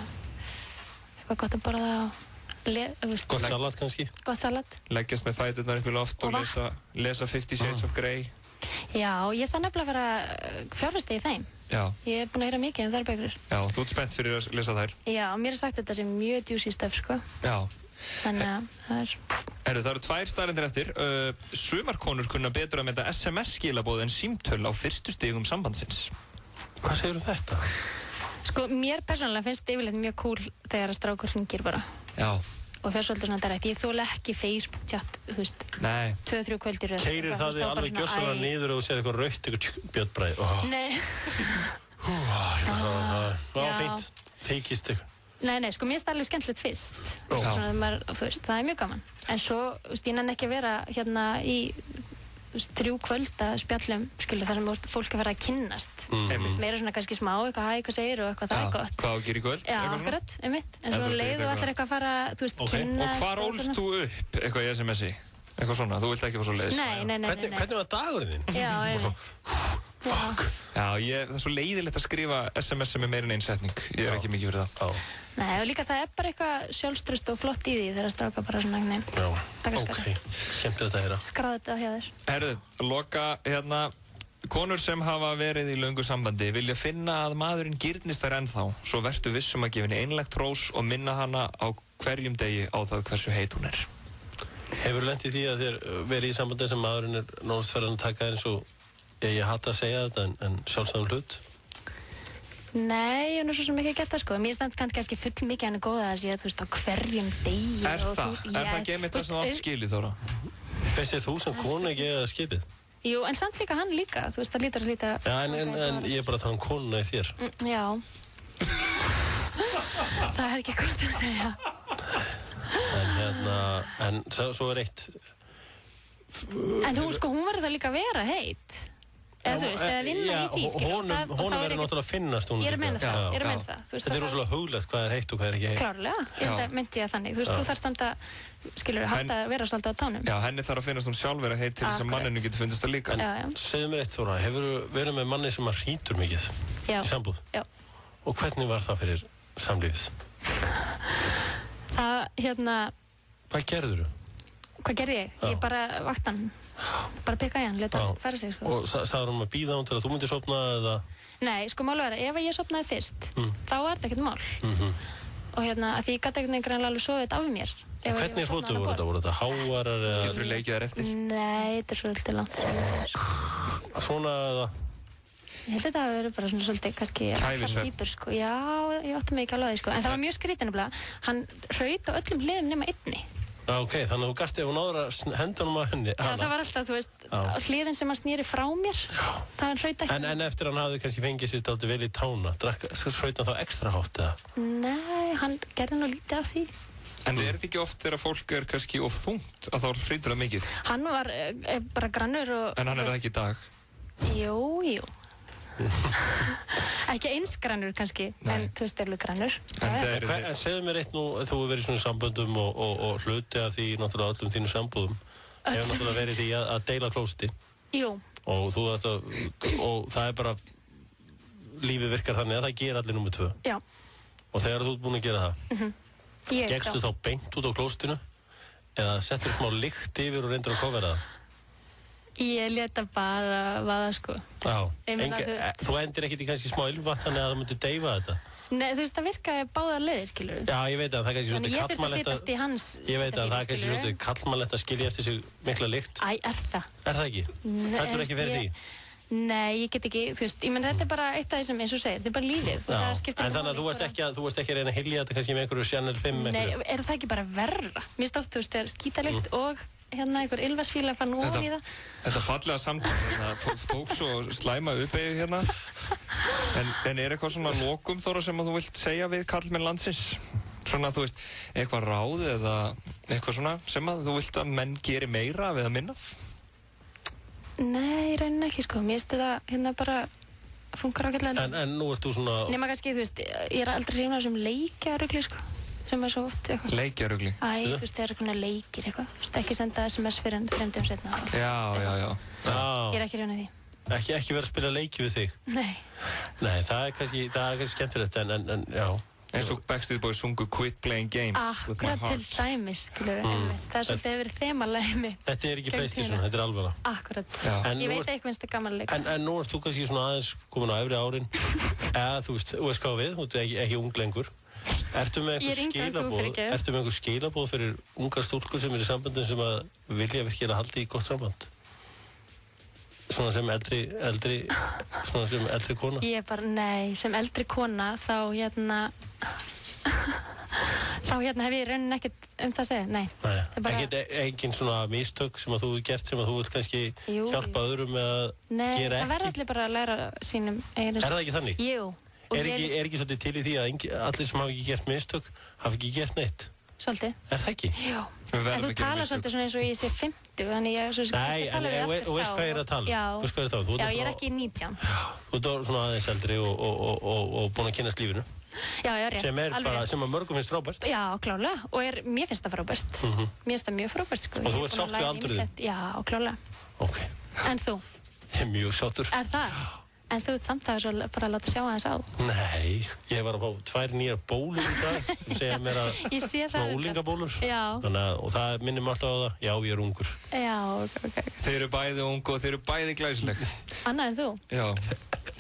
eitthvað gott að borða og... Gott salat kannski? Gott salat. Leggjast með fæturnar upp í loft og lesa 50 Shades of Grey. Já, ég þarf nefnilega að vera fjárfesti í þeim. Já. Ég er búin að heyra mikið þær bækur. Já, þú ert spennt fyrir að lesa þær. Já, mér er sagt þetta sem mjög juicy stuff, sko. Já. Þannig að það er... Það eru 2 staðreyndir eftir. Sumar konur kunna betur að meta SMS-skilaboð en símtöl á fyrstu stigum sambandsins. Hvað segir þetta? Sko, mér persónulega finnst yfirleitt mjög cool þegar að strákur hringir bara. Já. Og fer svolítið svona direkt. Ég þoli ekki Facebook-tjatt, þú veist. Nei. 2-3 kvöldir. Keyrir það þig alveg gjössalega niður og sér eitthvað rautt, eitthvað Björn Bragi. Nei. Já, fínt. Feikist eitthvað. Nei, sko, mér finnst það alveg skemmtilegt fyrst. Svona, þú veist, það er mjög gaman. En svo, þú veist, ég nenni ekki að vera hérna í 3 kvöld að spjallum, skilur, þar sem fólk að vera að kynnast. Meira svona kannski smá, eitthvað hæ, hvað segir og eitthvað, það er gott. Hvað á að gera í kvöld? Já, akkurat, einmitt. En svo leiðu allir eitthvað að fara, þú veist, kynnast. Og hvar ólst þú upp eitthvað í SMS-i? Eitthvað svona, þú vilt ekki fara svo leiðis? Nei. Hvernig var dagurinn þinn? Já, einmitt. Fuck. Já, það er svo leiðilegt að skrifa SMS sem er meira en einn setning. Ég er ekki mikið fyrir það. Nei, og líka það er bara eitthvað sjálfstraust og flott í því þegar stráka bara svona neginn. Já, ok. Skemmtilegt að heyra. Skráðu þetta hjá þér. Herðu, loka hérna. Konur sem hafa verið í löngu sambandi vilja finna að maðurinn girnist þær ennþá. Svo vertu vissum að gefa henni einlægt hrós og minna hana á hverjum degi á það hversu heit hún er. Hefur lent í því að þér verið í sambandi sem maðurinn er nánast fyrir að taka eins og ég hata að segja þetta en sjálfsagðan hlut? Nei, ég hef nú svo sem ekki gert það, sko. Mér stand kannski full mikið henni góða að segja, þú veist, á hverjum degi. Er það? Er það ekki einmitt það sem allt skilið, Þóra? Finnst þið þú sem konu ekki að skipið? Jú, en samt líka hann líka, þú veist, það lítur að líta... Já, en ég er bara að tala um konuna í þér. Já. Það er ekki gott að segja. En svo er eitt... En hún verður það líka að vera heit. Eða þú veist, eða vinna í því, skilur. Hún verður náttúrulega að finnast hún. Ég er að meina það. Þetta er rosalega huglægt hvað er heitt og hvað er ekki heitt. Klárlega, ég myndi ég þannig. Þú veist, þú þarfst samt að, skilur, halda að vera svolítið á tánum. Já, henni þarf að finnast hún sjálf vera heitt til þess að manninu getur fundist það líka. Segðu mér eitt, Þóra, hefur þú verið með manni sem að hrýtur mikið í sambúð? Já. Og hvernig var það fyrir samlífið? Hvað gerðirðu? Hvað gerði ég? Ég bara vakti hann. Bara pikkaði hann, leta hann færa sig, sko. Og sagði hann að bíða hann til að þú myndir sofna eða? Nei, sko, málu er að ef ég sofnaði fyrst, þá var þetta ekkert mál. Og að því ég gæti ekkert greinlega alveg sofið þetta af mér. Hvernig hlutu voru þetta? Voru þetta hávarar eða? Getur þú leikið þær eftir? Nei, þetta er svolítið langt. Svona eða? Ég held að þetta hafi verið bara svona svolítið kannski Kæfisvefn. sko. Já, ég átti mig ekki alveg á því, sko. En það var mjög skrítið nefnilega. Hann hraut á öllum hliðum nema einni. Ok, þannig að þú gasti ef hún áður að henda honum að henni. Já, það var alltaf, þú veist, hliðin sem hann snýri frá mér. Það hraut ekki. En eftir hann hafði kannski fengið sér dálítið vel í tána, hraut hann þá ekstra hátt eða? Nei, hann gerði nú lítið af því. En er þetta ekki oft þegar fólk er kannski of þungt að þá hrýtur það mikið? Hann var bara grannur og... En hann er það ekki í dag? Jú. Ekki eins grannur kannski, en þú veist, alveg grannur. En segðu mér eitt nú, þú hefur verið í svona samböndum og hluti af því náttúrulega öllum þínu sambúðum hefur náttúrulega verið því að deila klósetti. Jú. Og það er bara, lífið virkar þannig að það gera allir númer 2. Já. Og þegar þú ert búin að gera það, gekkstu þá beint út á klósettinu eða settur smá lykt yfir og reyndir að kofera það? Ég leta bara vaða, sko. Já, þú endir ekkert í kannski smá ylvatn þannig að það myndi deyfa þetta? Nei, þú veist, það virkaði báðar leiðir, skilur. Já, ég veit að það er kannski svolítið kallmannlegt Þannig ég þurfti að setjast í hans Ég veit að það er kannski svolítið kallmannlegt að skilja eftir sig mikla lykt. Æ, er það? Er það ekki? Fættur ekki fyrir því? Nei, ég get ekki, þú veist, ég menn þetta er bara eitt af því sem eins og segir, þetta er bara lífið. Það skiptir en þannig að þú varst ekki að reyna að hylja þetta kannski með einhverju Chanel 5 Nei, er það ekki bara verra? Mér finnst oft, þú veist, þegar skítalikt og hérna einhver ylvarsfíla fann ofan í það. Þetta fallega samtal, það tók svo slæma uppeyju hérna. En er eitthvað svona lokum, Þóra, sem að þú vilt segja við karlmenn landsins? Svona, þú veist, eitthvað ráð eða eitthvað svona sem að þú vilt að menn geri meira af eða minna af? Nei, í rauninni ekki, sko. Mér finnst þetta hérna bara funkar ágætlega. En nú ert þú svona... Nema kannski, þú veist, ég er aldrei hrifin af þessum leikjarugli, sko. Sem er svo oft eitthvað. Leikjarugli? Þú veist, það er eitthvað leikir eitthvað. Þú veist, ekki senda SMS fyrir 3 dögum seinna. Já. Ég er ekki hrifin af því. Ekki verið að spila leiki við þig? Nei, það er kannski skemmtilegt, en já. Eins og Backstreet Boys sungu Quit Playing Games with my heart. Akkurat til dæmis, skilur við. Það er svolítið verið þemalega mitt. Þetta er ekki PlayStation, þetta er alvara. Akkurat. Ég veit eitthvað finnst það gaman að leika. En nú ert þú kannski svona aðeins komin á efri árin. Eða þú veist hvað við, þú ert ekki ung lengur. Ertu með einhver skilaboð fyrir ungar stúlkur sem er í samböndum sem að vilja virkilega halda í gott samband? Svona sem eldri kona? Ég bara, nei, sem eldri kona þá hef ég raunin ekkert það að segja, nei. Engin svona mistök sem að þú hefur gert sem að þú vilt kannski hjálpa öðrum með að gera ekki? Nei, það verður allir bara að læra sínum eigin. Er það ekki þannig? Jú. Er ekki svolítið til í því að allir sem hafa ekki gert mistök hafa ekki gert neitt? Svolítið. Er það ekki? Já. En þú talar svolítið svona eins og ég sé 50, þannig ég er svo Nei, en þú veist hvað ég er að tala? Já, ég er ekki 19. Þú er svona aðeins eldri og búin að kynnast lífinu. Já, rétt. Sem að mörgum finnst frábært. Já, klárlega. Og mér finnst það frábært. Mér finnst það mjög frábært, sko. Og þú ert sátt við aldurinn? Já, klárlega. Ok. En þú? Ég er mjög sáttur. Er það? En þú ert samt að bara að láta sjá aðeins á. Nei, ég var að fá 2 nýjar bólur í dag sem segja mér að svona úlingabólur. Og það minnir mig alltaf á það. Já, ég er ungur. Já, ok. Þeir eru bæði ung og þeir eru bæði glæsileg. Annað en þú? Já,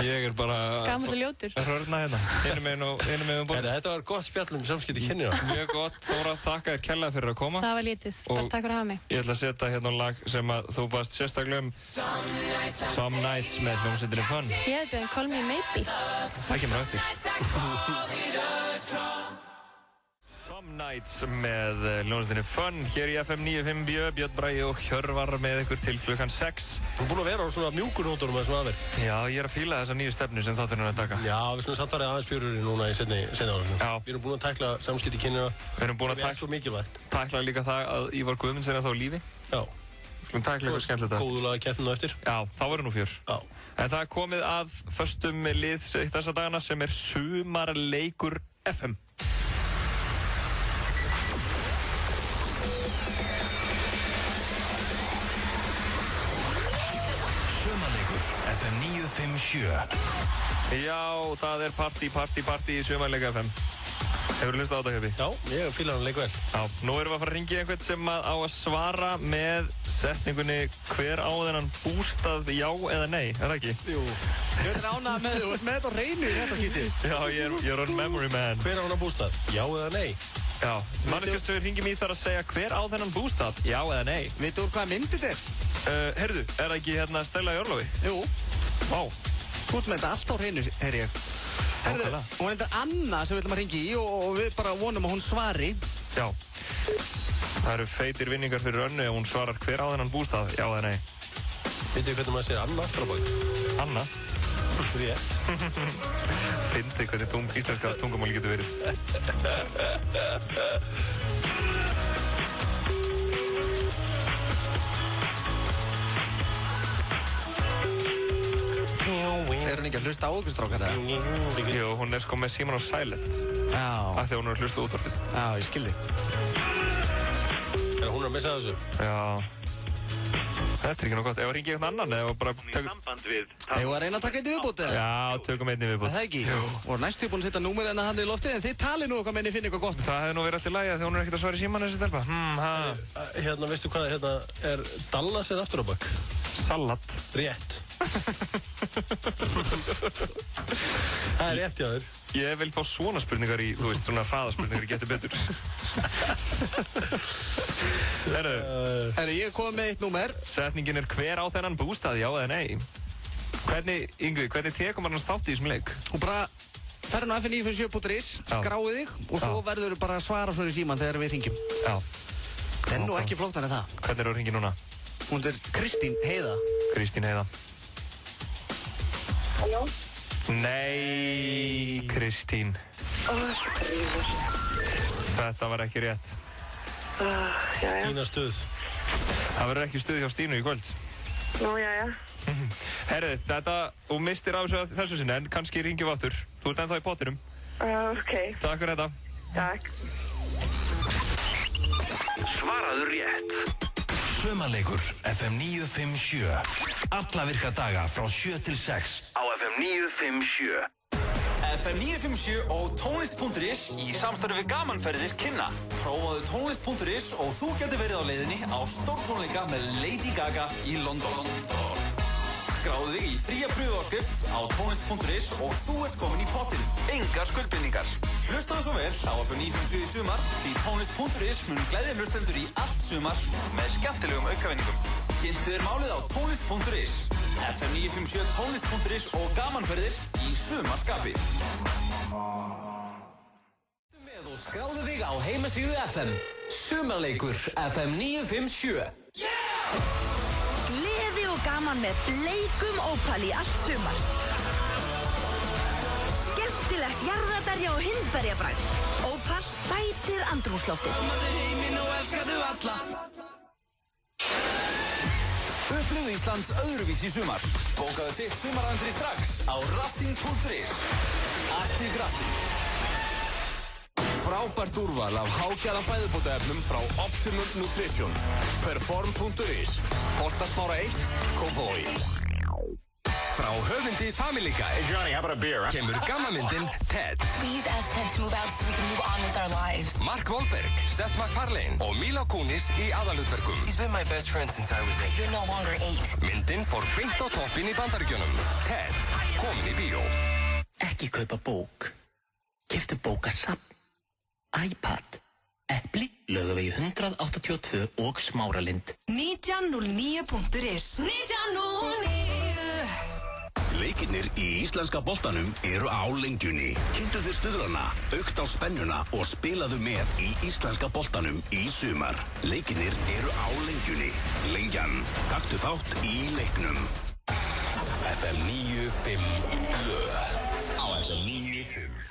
ég er bara... Gamall og ljótur. Hörna hérna. Hinum meginn bólur. Þetta var gott spjall samskipti kynni. Mjög gott. Þóra, þakka þér kærlega fyrir að koma. Það var lítið. Bara takk fyrir að hafa mig. Ég ætla að setja hérna lag sem að þú baðst sérstaklega Some Nights með hljómsveitinni Fun. Ég hefði beðið Call Me Maybe. Það kemur eftir. Some Nights með hljómsveitinni Fun hér í FM 95 Björn Bragi og Hjörvar með ykkur til klukkan 6. Þú er búin að vera á svona mjúkunótorum að svona aðeir. Já, ég er að fíla þessa nýju stefnu sem þátturinn er að taka. Já, við slumum satt farið aðeins fjörurinn núna í seinni árinu. Já. Við erum búin að tækla samskipti kynina. Við erum búin að tækla líka það að Ívar Guðmundsson er þá á lífi. Já. Við tækla eitthvað skemmtilegt að. Góðulega keppnina eftir. Já, þá verður nú fjör. Já. En það er komið að föstum lið þessa dagana sem er Sumarleikur FM. Sumarleikur FM 957. Já, það er partí í Sumarleikur FM. Hefurðu hlustað á þetta, Hjöpi? Já, ég fíla hann leik vel. Já, nú erum við að fara að ringja einhvern sem á að svara með setningunni hver á þennan bústað já eða nei, er það ekki? Jú. Ég veit ánað með þú, með þetta á hreinu í þetta skipti. Já, ég er on memory man. Hver á þennan bústað? Já eða nei? Já, manneskjöld sem við ringjum í þar að segja hver á þennan bústað, já eða nei. Veitu úr hvaða mynd þetta er? Heyrðu, er það ekki hérna Stella í Orlofi? Jú. Vá. Þú ert með þetta allt á hreinu, heyri ég. Herðu, hún er þetta Anna sem við ætlum að ringja í og við bara vonum að hún svari. Já. Það eru feitir vinningar fyrir Önnu ef hún svarar hver á þennan bústað, já eða nei. Vitið hvernig maður segir Anna aftur á bak? Anna? Rétt. Fyndi hvernig íslenska tungumáli getur verið. Er hún ekki að hlusta á okkur strákar eða? Jú, hún er sko með síman á silent. Já. Af því að hún er að hlusta útvarpið. Já, ég skilði. Er hún að missa þessu? Já. Þetta er ekki nú gott. Ef að ringi einhvern annan eða bara... Hefur að reyna að taka einn í viðbót eða? Já, tökum einn í viðbót. Það ekki? Jú. Og næstu búin að setja númerið hennar hann í loftið en þið talið nú okkar menni finna eitthvað gott. Það hefði nú verið allt í lagi þegar hún er ekkert að svara í síman þessi stelpa. Hérna, veistu hvað, hérna er Dallas eða aftur á bak? Salat. Rétt. Það er rétt, já þér. Ég vil fá svona spurningar í, þú veist, svona hraðaspurningar í Getur betur. Herru, ég kom með eitt númer. Setningin hver á þennan bústað, já eða nei? Hvernig, Yngvi, hvernig tekur maður hans þátt í þessum leik? Þú bara ferð á fn957.is, skráið þig og svo verður þú bara að svara svona í síman þegar við hringjum. Já. En nú ekki flóttan en það. Hvernig er þú að hringja núna? Hún Kristín Heiða. Kristín Heiða. Halló? Nei, Kristín. Þetta var ekki rétt. Stína stuð. Það verður ekki stuð hjá Stínu í kvöld. Nú, jæja. Herri, þetta, þú mistir á þessu sinni, en kannski ringjum við aftur. Þú ert ennþá í pottinum. Ok. Takk fyrir þetta. Takk. Svaraðu rétt. Sumarleikur FM 957. Alla virka daga frá 7 til 6 á FM 957. FM 957 og tónlist.is í samstarfi við gamanferðir kynna. Prófaðu tónlist.is og þú getur verið á leiðinni á stórtónleika með Lady Gaga í London. Skráðu þig í fría pröfuáskrift á tónlist.is og þú ert komin í pottinn. Engar skuldbindningar. Hlustaðu svo vel á FM 957 í sumar því tónlist.is mun gleðja hlustendur í allt sumar með skemmtilegum aukavinningum. Kynntu þér málið á tónlist.is. FM 957 tónlist.is og gamanferðir í sumarskapi. Með og skráðu þig á heimasíðu FM. Sumarleikur FM 957. Gleði og gaman með bleikum Opal í allt sumar. Skemmtilegt jarðarberja og hindberjabragð. Opal bætir andrúmsloftið. Amaðu heiminn og elskaðu alla. Upplifðu Íslands öðruvísi í sumar. Bókaðu þitt sumarandri strax á rafting.is. Arctic Rafting. Frábært úrval af hágæða fæðubótaefnum frá Optimum Nutrition. Perform.is. Holtasmára 1, Kópavogi. Frá höfundi Family Guy. Hey Johnny, how about a beer? Kemur gammamyndin Ted. Please ask Ted to move out so we can move on with our lives. Mark Wahlberg, Seth MacFarlane og Mila Kunis í aðalhlutverkum. He's been my best friend since I was 8. You're no longer 8. Myndin fór beint á toppinn í Bandaríkjunum. Ted, komin í bíó. Ekki kaupa bók. Keyptu bókasafn. iPad. Epli, Laugavegi 182 og Smáralind. 1909.is 1909. Leikirnir í íslenska boltanum eru á lengjunni. Kynntu þér stuðlana, aukt á spennuna og spilaðu með í íslenska boltanum í sumar. Leikirnir eru á lengjunni. Lengjan, taktu þátt í leiknum. FM 95 blöð. Á FM 95.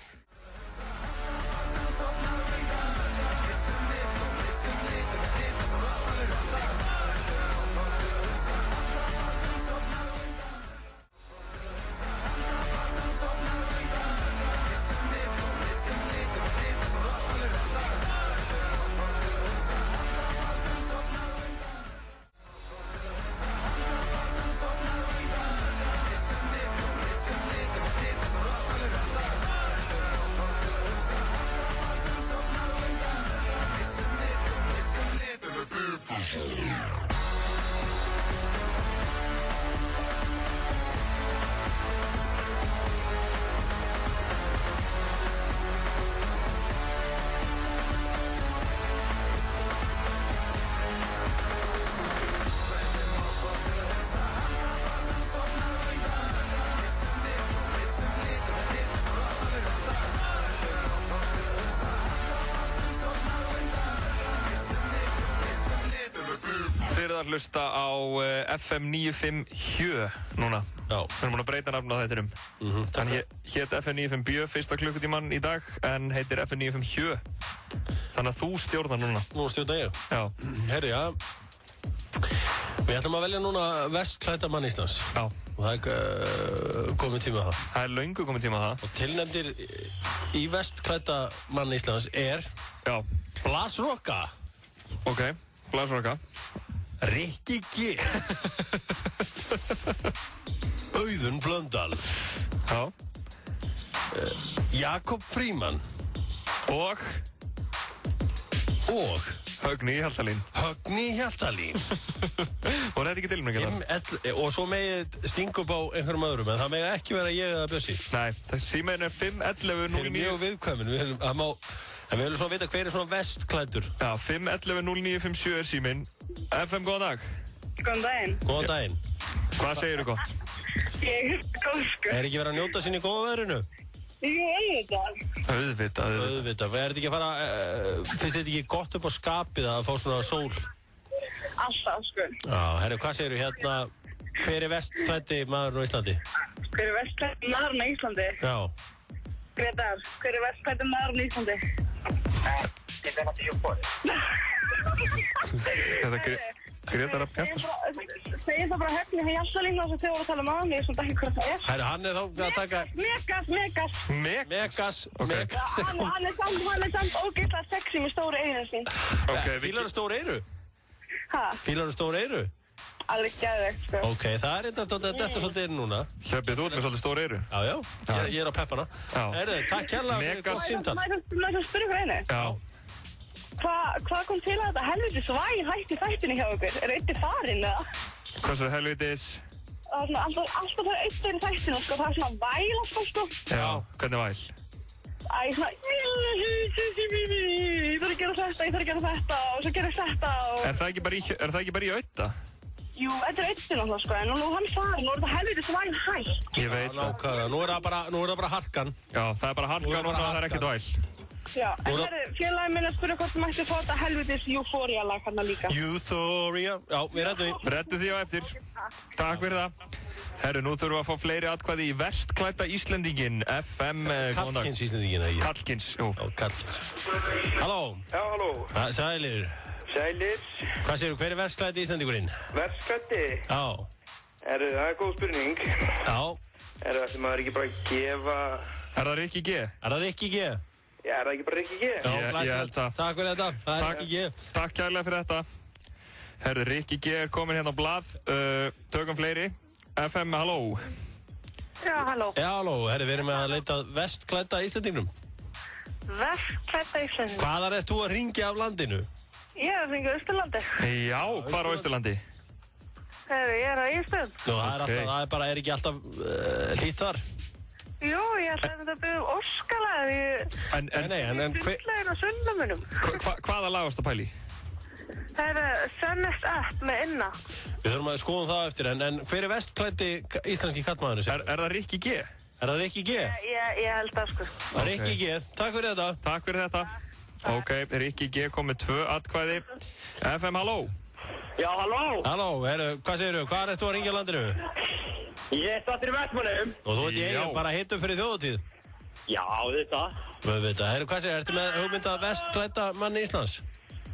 að hlusta á FM 95 Hjö núna. Já. Við erum búin að breyta nafn á þættinum. Hann hét FM 95 Bjö fyrsta klukkutíman í dag, en heitir FM 95 Hjö. Þannig að þú stjórnar núna. Nú stjórnar ég? Já. Herri, já. Við ætlum að velja núna vestklædda mann Íslands. Já. Og það er komið tíma á það. Það er löngu komið tíma á það. Og tilnefndir í vestklædda mann Íslands er... Já. Blas Rokka. Ok, Blas Rokka. Rikki G. Auðun Blöndal. Já. Jakob Fríman. Og Högni Hjaltalín. Högni Hjaltalín. Og þetta ekki tilmyngingar. Og svo megið stinga upp á einhverjum öðrum, en það megið ekki vera ég eða Bjössi. Nei, þessi símaðin er 511 09. Þeir eru mjög viðkvæmin, en við viljum svona vita hver er svona vestklæddur. Já, 511 0957 er síminn. FM, góðan dag. Góðan daginn. Góðan daginn. Hvað segirðu gott? Ég er góð, sko. Er ekki verið að njóta sín í góða veðrinu? Jú, auðvitað. Auðvitað. Er þetta ekki að fara, finnst þetta ekki gott upp á skapið að fá svona sól? Alltaf, sko. Já, herru, hvað segirðu hérna, hver er vestklæddi maðurinn á Íslandi? Hver er vestklæddi maðurinn á Íslandi? Já. Gretar, hver er vestklæddi maðurinn á Íslandi? Þetta er náttúrulega Þetta Gretar að Hjaltalín. Segir það bara Högni Hjaltalín þess að þau voru að tala um ég svona ekki hvað það er. Herru, hann er þá að taka... Megas. Hann er samt ógeðslega sexy með stóru eyrun sín. Fílar stóru eyru? Hæ? Fílar stóru eyru? Alveg geðvegt, sko. Ok, það er þetta svolítið inn núna. Hjöpið, þú ert með svolítið stóru eyru. Já. Ég er á peppana. Herru, takk kærlega fyrir gott símtal. Má ég spyrja fyrir einu? Já. Hvað kom til að þetta helviti svæði hætti þættinni hjá ykkur? Er eitthvað farinn, eða? Hvað svo helvitis? Það er svona alltaf það er eitthvað í þættinu, sko. Það er svona væl alltaf, sko. Já, hvernig væl? Svona... Ég þarf að gera þetta, og svo gera þetta, og... Er það ekki bara í auðta? Jú, þetta er auðvitað náttúrulega, sko, en nú hann farinn, nú er þetta helviti svæði hætt. Ég veit það. Nú er það bara harkan. Já, það er bara harkan og það er ekkert væl. Já, en félagin minn að spyrja hvort þú mætti fá þetta helvitis Euphoria-lag hérna líka. Euphoria, já, við reddum því. Reddu því á eftir. Takk fyrir það. Herru, nú þurfum við að fá fleiri atkvæði í vestklædda Íslendingin, FM... Kallkins Íslendingin, eða ég? Kallkins, jú. Kallkins. Halló. Já, halló. Sælir. Sælir. Hvað segirðu, hver er vestklæddi Íslendingurinn? Vestklæddi? Já. Það er góð spurning. Já. Ætti maður ekki bara að gefa... Er það Rikki G? Er það Rikki G? Já, er það ekki bara Rikki G? Já, ég held það. Takk fyrir þetta. Það er Rikki G. Takk kærlega fyrir þetta. Herru, Rikki G er komin hérna á blað. Tökum fleiri. FM, halló. Já, halló. Já, halló. Herru, við erum með að leita vestklædda Íslendingnum. Vestklædda Íslendingnum? Hvaðan ert þú að hringja af landinu? Ég er að hringja á Austurlandi. Já, hvar á Austurlandi? Herru, ég er á Ísland. Nú, það er ekki alltaf hlýtt þar. Jú, ég ætla að þetta byrja óskalag. En Fulllegin á sundamunum. Hvaða lag varst að pæli? Það er Sunnest Up með Inna. Við þurfum að skoða það eftir, en hver er vestklæddi íslenski kallmaðurinn sér? Er það Rikki G? Er það Rikki G? Ég held það, sko. Það er Rikki G. Takk fyrir þetta. Takk fyrir þetta. Ok, Rikki G kom með 2 atkvæði. FM, halló. Já, halló. Halló, hvað segirðu? Hvað ert þú að hringja á landinu? Ég stættir í Vestmannum. Og þú ert í eigin bara hittum fyrir þjóðatíð? Já, þetta. Hvað segir, ertu með hugmynda vestklædda manni Íslands?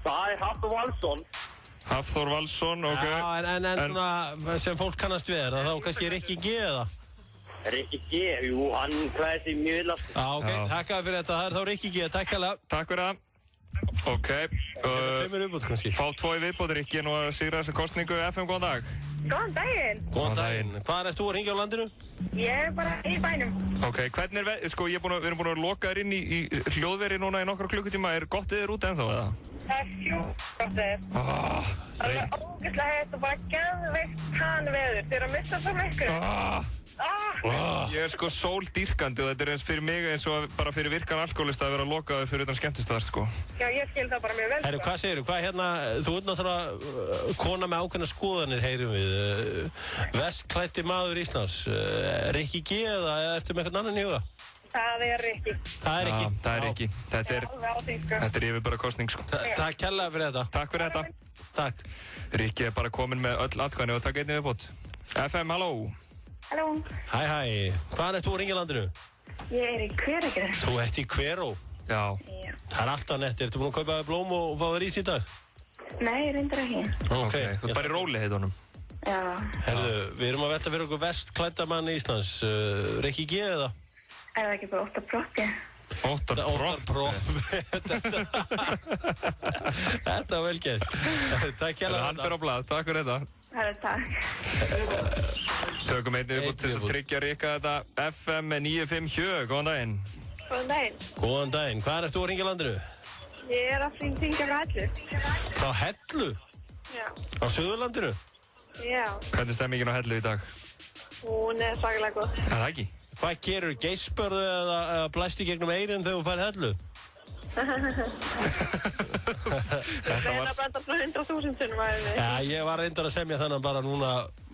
Það er Hafþór Valsson. Hafþór Valsson, ok. Já, en svona sem fólk kannast við, er það þá kannski Rikki G eða? Rikki G, jú, hann klæði sig mjög illa. Já, ok, takk fyrir þetta, það er þá Rikki G, takk hérlega. Takk fyrir það. Ok, fá 2 í viðbót, Rikki, nú að sigra þessa kostningu. FM, góðan dag. Góðan daginn. Góðan daginn. Hvaðan ert þú að hringja á landinu? Ég er bara í bænum. Ok, hvernig sko, við erum búin að loka þér inn í hljóðveri núna í nokkra klukkutíma. Er gott viður úti ennþá, eða? Það er gott viður. Það er ógeðslega heitt og bara geðveikt veður. Þið eru að missa svo miklu. Ég er sko sóldýrkandi og þetta er eins fyrir mig eins og bara fyrir virkan alkoholista að vera lokaður fyrir utan skemmtistöðar, sko. Já, ég skil það bara mjög vel. Herru, hvað segirðu? Hvað hérna, þú ert náttúrulega kona með ákveðna skoðanir, heyrum við. Vestklæddi maður Íslands. Rikki G eða ertu með einhvern annan í huga? Það er Rikki. Það er Rikki? Það er Rikki. Þetta er yfir bara kostning, sko. Takk kærlega fyrir þetta. Takk fyrir þetta. Takk. Rikki er bara komin með öll atkvæðin og takk einnig viðbót. FM, halló. Halló. Hæ. Hvaðan ert þú að hringja á landinu? Ég er í Hveregri. Þú ert í Hveró? Já. Það er alltaf netti. Ertu búin að kaupa blóm og fá þér ís í dag? Nei, reyndar ekki. Ok. Þú er bara í róli heitunum. Já. Herðu, við erum að velta fyrir okkur vestklædda mann í Íslands. Rikki G eða? Er það ekki bara Óttar Proppi? Óttar Proppi. Þetta var vel gert. Takk hérlega. Hann fyrir á blað. Takk fyrir þetta. Það er takk. Tökum einnig upp til þess að tryggja Rikka þetta. FM 957, góðan daginn. Góðan daginn. Góðan daginn. Hvað ert þú að hringja á landinu? Ég að hringja frá Hellu. Frá Hellu? Já. Á Suðurlandinu? Já. Hvernig stemmingin á Hellu í dag? Hún svakalega góð. Það ekki? Hvað gerur, geispurðu eða blæstu gegnum eyrinn þegar þú færð Hellu? Það er að benda frá 100.000 sinnum aðeins. Já, ég var reyndar að semja þannig bara núna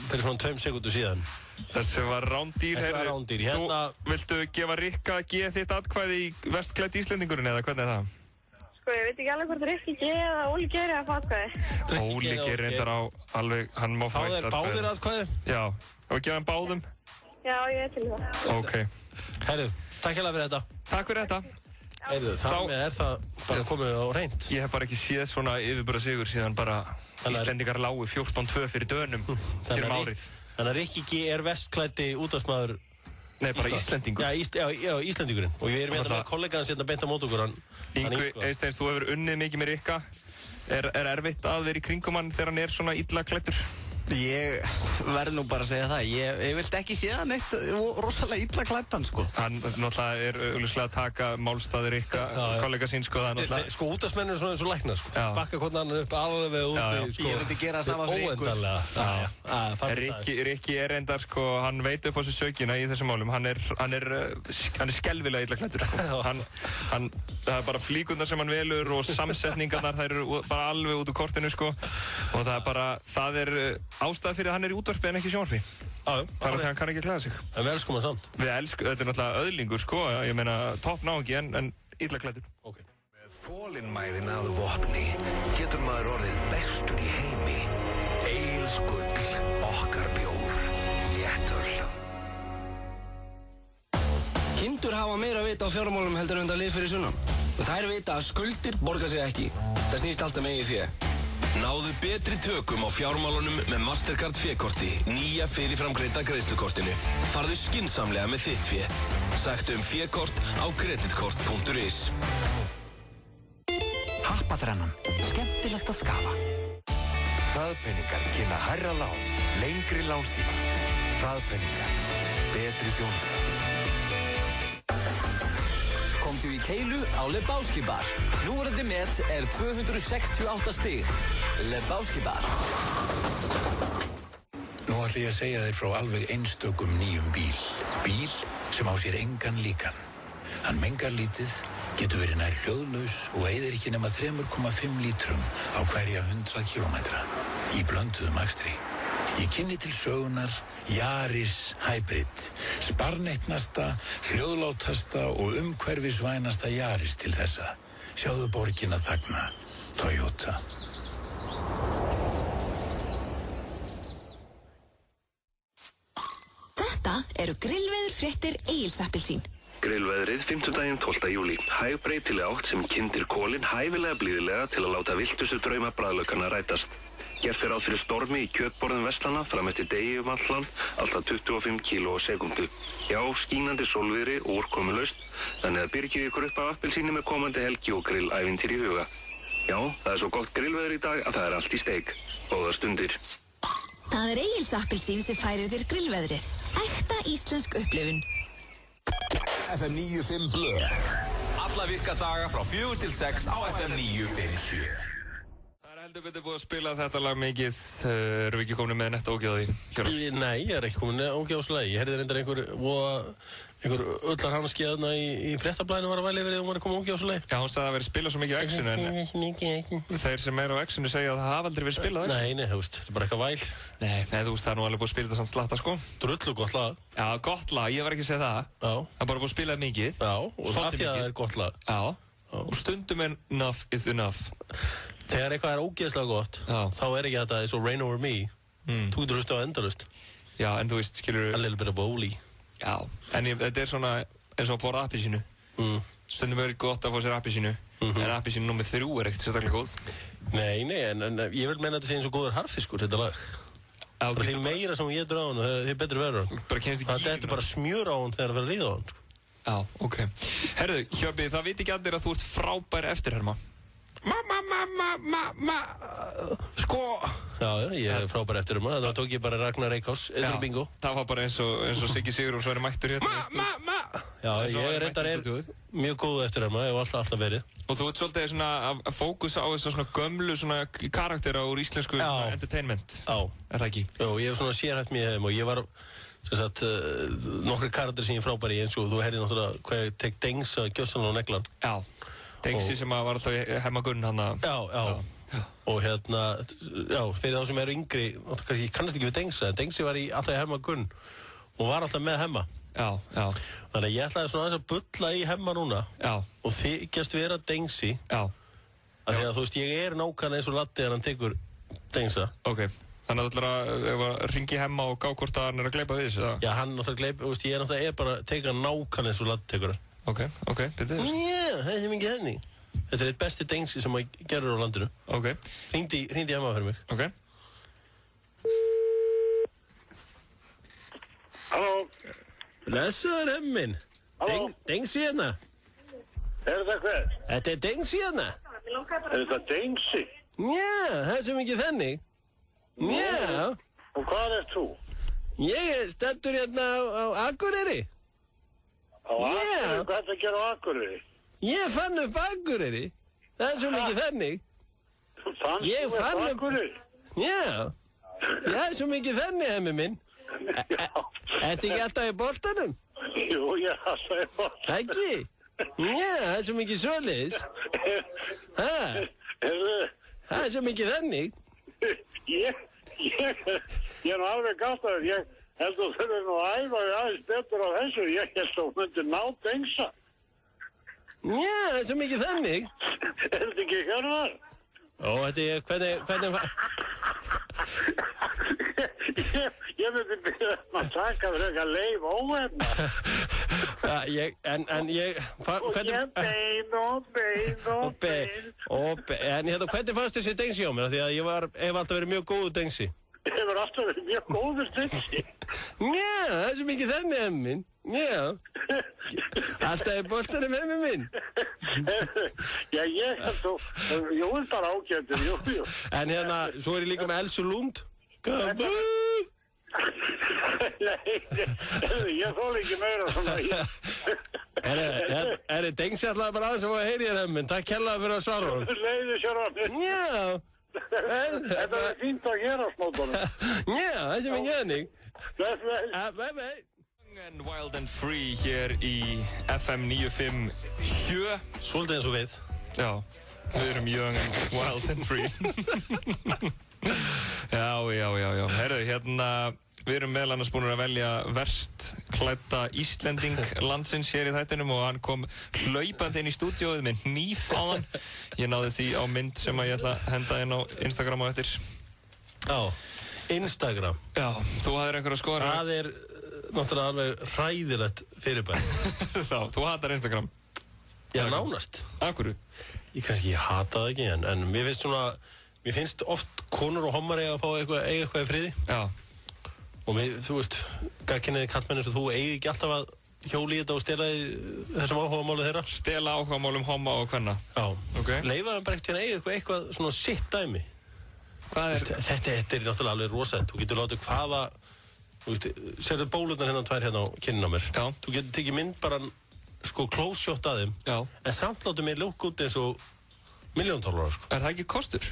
fyrir svona 2 sekúndur síðan. Þessi var rándýr. Þessi var rándýr. Þú viltu gefa Rikka G þitt atkvæði í vestklædd Íslendingurinn eða hvernig er það? Sko, ég veit ekki alveg hvort Rikki G eða Óli G er að fá atkvæði. Óli G reyndar á alveg, hann má fá eitt atkvæði. Báðir atkvæði? Já, og gefa hann báðum? Já, ég veit til það. Ok. Herru, takk hérlega fyrir þetta. Takk fyrir þetta. Heyrðu, þar með það bara komið á reynd. Ég hef bara ekki séð svona yfirbara sigur síðan bara Íslendingar lágu 14-2 fyrir Dönum hér árið. Þannig að Rikki G er vestklæddi útvarpsmaður. Nei, bara Íslendingur. Já, Íslendingurinn. Og við erum með kollegaðan sérna beint á mót okkur. Yngvi Eysteins, þú hefur unnið mikið með Rikka. Er erfitt að vera í kringum hann þegar hann er svona illa klæddur? Ég verð nú bara að segja það. Ég vilt ekki sé hann eitt rosalega illa klæddan, sko. Hann náttúrulega er augljóslega að taka málstaðir Rikka, kollega sín, sko. Sko, útvarpsmenn er svona eins og læknar, sko. Bakka hvernig hann upp alveg úti, sko. Ég myndi gera það sama fyrir ykkur. Rikki er reyndar, sko, hann veit upp á sig sökina í þessum málum. Hann er skelvilega illa klæddur, sko. Það er bara flíkundar sem hann velur og samsetningarnar, það eru bara alveg út úr kortinu, sko. Og það er bara, það er ástæða fyrir að hann er í útvarpi en ekki í sjónvarpi. Þannig að hann kann ekki klæða sig. En við elskum hann samt. Við elskum, þetta er náttúrulega öðlingur, sko. Ég meina, topp náungi en illa klæddur. Ok. Með þolinmæðina að vopni getur maður orðið bestur í heimi. Egils gull, okkar bjór, léttöl. Kindur hafa meira vita á fjármálum heldur en það lið fyrir sunnan. Og þær vita að skuldir borga sig ekki. Það snýst alltaf eigið fé. Náðu betri tökum á fjármálunum með Mastercard fékorti, nýja fyrirframgreidda greiðslukortinu. Farðu skynsamlega með þitt fé. Sæktu fékort á kreditkort.is. Happaþrennan. Skemmtilegt að skafa. Hraðpenningar kynna hærra lán, lengri lánstíma. Hraðpenningar. Betri þjónusta. Komdu í keilu á Lebowski bar. Núverandi met er 268 stig. Lebowski bar. Nú ætla ég að segja þér frá alveg einstökum nýjum bíl. Bíl sem á sér engan líkan. Hann mengar lítið, getur verið nær hljóðlaus og eyðir ekki nema 3,5 lítrum á hverja 100 kilometra. Í blönduðum akstri. Ég kynni til sögunar Yaris Hybrid, sparneytnasta, hljóðlátasta og umhverfisvænasta Yaris til þessa. Sjáðu borgina þagna, Toyota. Þetta eru grillveðurfréttir Egils appelsín. Grillveðrið 5. 12. júlí. Hæg breytileg átt sem kyndir kolin hæfilega blíðilega til að láta viltustu drauma bragðlaukana rætast. Gert er ráð fyrir stormi í kjötborðum vestlana fram eftir degi allt land, alltaf 25 kíló á sekundu. Já, skínandi sólviðri og úrkomulaust, þannig að byrgið ykkur upp af appelsíni með komandi helgi og grillævintýr í huga. Já, það er svo gott grillveður í dag að það er allt í steik. Góðar stundir. Það er Egils appelsín sem færir þér grillveðrið. Ekta íslensk upplifun. FM 95 Blö. Alla virka daga frá 4 til 6 á FM 957. Heldur betur búið að spila þetta lag mikið, erum við ekki komin með netta ógjáði? Nei, ég er ekki komin með ógjáðslega. Ég heyrði reyndar einhver öllar hanskíðaðna í fréttablaðinu var að væli yfir því að hún var að koma ógjáðslega. Já, hún sagði að það verið spilað svo mikið á X-inu, en þeir sem eru á X-inu segja að það hafa aldrei verið spilað á X-inu. Nei, þú veist, þetta er bara eitthvað væl. Nei, þú veist, það er nú alveg búið að spila þetta samt slatta, sko. Drullu gott lag. Já, gott lag, ég var ekki að segja það. Já. Það er bara búið að spila mikið. Já, og það því að það er gott lag. Já, og stundum enough is enough. Þegar eitthvað er ógeðslega gott, þá er ekki þetta eins og Rain Over Me. Þú getur hlusta á endalust. Já, en þú veist, skilur... A little bit of Bowley. Já, en þetta er svona eins og að borða appelsínu. Stundum er gott að fá sér appelsínu, en appelsínu númer 3 er ekkert sérstaklega góð. Nei, en ég vil meina að þetta sé eins og góður harfiskur, þetta lag. Því meira sem ég getur á hann, því betur verður hann. Þetta er bara smjör á hann þegar það verður að líða á hann. Já, ok. Herðu, Hjöpi, það veit ekki allir að þú ert frábær eftirherma. Sko. Já, ég er frábær eftirherma. Þá tók ég bara Ragnar Reykjás, Bingo. Það var bara eins og Siggi Sigurjóns væri mættur hérna. ég reyndar mjög góð eftir Hemma, ég hef alltaf verið. Og þú ert svolítið svona að fókusa á þess svona gömlu svona karaktera úr íslensku entertainment. Já. Er það ekki? Jó, ég hef svona sérhæft mér í þeim og ég var nokkri karakter sem ég frábær í eins og þú heyrði náttúrulega hvað ég tek Dengsa, Gjössan og Neglan. Já, Dengsi sem var alltaf Hemma Gunn hann að... Já. Og fyrir þá sem eru yngri, ég kannast ekki við Dengsa, en Dengsi var alltaf í Hemma Gunn og var alltaf með Hemma. Já. Þannig að ég ætlaði svona aðeins að bulla í Hemma núna og þykjast vera Dengsi. Já. Því að þú veist, ég er nákvæmlega eins og Latti en hann tekur Dengsa. Ok. Þannig að þú ætlar að ringi Hemma og gá hvort að hann er að gleypa við þessu, eða? Já, hann náttúrulega gleypa, þú veist, ég er náttúrulega bara að teka nákvæmlega eins og Latti tekur hann. Ok, betur þess. Já, það er mikið henni. Þetta er eitt besti Dengsi sem að gerur á landinu. Ok. Hringdi Hemma fyrir mig. Ok. Halló. Blessaður Hemmin. Halló. Dengsi hérna. Er þetta hver? Þetta er Dengsi hérna. Er þetta Dengsi? Já, það er svo mikið henni. Já. Og hvað er þú? Ég er stendur hérna á Akureyri. Á Akureyri? Hvað er það að gera á Akureyri? Ég fann upp Akureyri. Það er svo mikið þannig. Ég fann upp Akureyri? Já. Það er svo mikið þannig, Hemmi minn. Ertu ekki alltaf í boltanum? Jú, ég er alltaf í boltanum. Ekki? Já, það er svo mikið svoleiðis. Það er svo mikið þannig. Ég er nú alveg gátt að ég held að þú þurfir nú að æfa aðeins betur á þessu. Ég held að þú myndir ná Dengsa. Já, það er svo mikið þannig. Er þetta ekki Hjörvar? Ó, þetta er, hvernig... Ég myndi byrja að taka fyrir eitthvað leif óhefna. En ég... Og ég bein. En hvernig fannst þessi Dengsi á mér? Því að ég hef alltaf verið mjög góður Dengsi. Hefur alltaf verið mjög góður Dengsi? Já, það er svo mikið þannig, Hemmi minn. Já. Alltaf í boltanum, Hemmi minn. Já, ég held þú... Jú, bara ágættur, jú. En hérna, svo er ég líka með Elsu Lund. Nei, ég þóla ekki meira svona. Er þið Dengsi alltaf bara aðeins að heyri þér, Hemmi? Takk hérlega fyrir að svara hún. Leiði sér á mér. Já. Þetta er fínt að gera smótunum. Já, það er sem ekki þannig. Bye. And Wild and Free hér í FM 95 Svolítið eins og við. Já, við erum Young and Wild and Free. Já. Herðu, hérna, við erum meðal annars búin að velja verst klædda Íslending landsins hér í þættinum og hann kom hlaupandi inn í stúdíóið með hníf á hann. Ég náði því á mynd sem að ég ætla að henda inn á Instagram á eftir. Já, Instagram. Já, þú hafðir einhverja skoðanir. Það er náttúrulega alveg hræðilegt fyrirbæri. Þú hatar Instagram. Já, nánast. Akkurru? Ég hata það ekki, en mér finnst oft konur og hommar eiga að fá eitthvað í friði. Já. Og þú veist, gagginniði kallmenn eins og þú eigi ekki alltaf að hjóli í þetta og stela þessum áhugamálu þeirra. Stela áhugamálum homma og kvenna. Já. Ok. Leifaðum bara ekkert hérna eitthvað svona sitt dæmi. Hvað er? Þetta er náttúrulega alveg rosætt. Þú getur látið hvaða, þú veist, sérðu bólurnar hérna tvær hérna á kinnina á mér. Já. Þú getur tekið mynd bara, close shot að þeim. Já. En samt látið mér lúk út eins og $1.000.000, sko. Er það ekki kostur?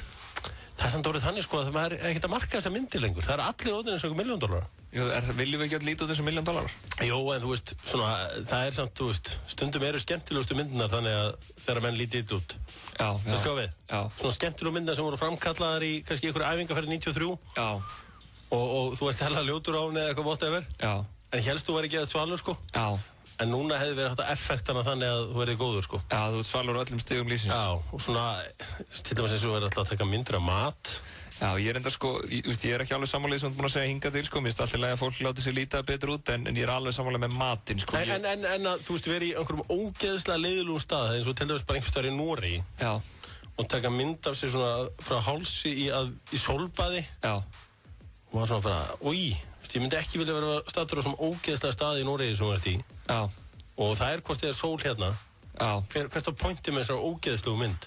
Það er samt orðið þannig, sko, að maður er ekkert að marka þessa myndir lengur. Það er allir orðin eins og $1.000.000. Jú, viljum við ekki allir líta út eins og $1.000.000? Jú, en þú veist, svona, það er samt, þú veist, stundum eru skemmtilegustu myndirnar þannig að þegar menn lítið illa út. Já. Veist hvað við? Já. Svona skemmtilegu myndirnar sem voru framkallaðar í kannski einhverju æfingarferð 93. Já. Og þú veist hella ljótur á henni eða eitthvað whatever. Já. En helst þú væri ekki að svalur, sko. Já. En núna hefði verið hægt að effektana þannig að þú verið góður, sko. Já, þú svalur öllum stigum lífsins. Já, og svona, til dæmis eins og verið alltaf að taka myndir af mat. Já, ég er enda sko, ég er ekki alveg sammálið sem þú búin að segja hingað til, sko, mér finnst alltaf að fólk láti sér líta betur út, en ég er alveg sammálið með matinn, sko. En að, þú veist, verið í einhverjum ógeðslega leiðilegum stað, eins og til dæmis bara einhvers staðar í Noregi. Já. Og taka mynd af sér svona frá hálsi í sólbaði. Já. Og var svona bara, ég myndi ekki vilja vera statur á svona ógeðslega staði í Noregi sem þú ert í. Já. Og það er hvort þið er sól hérna. Já. Hvert á pointi með þessar ógeðslegu mynd?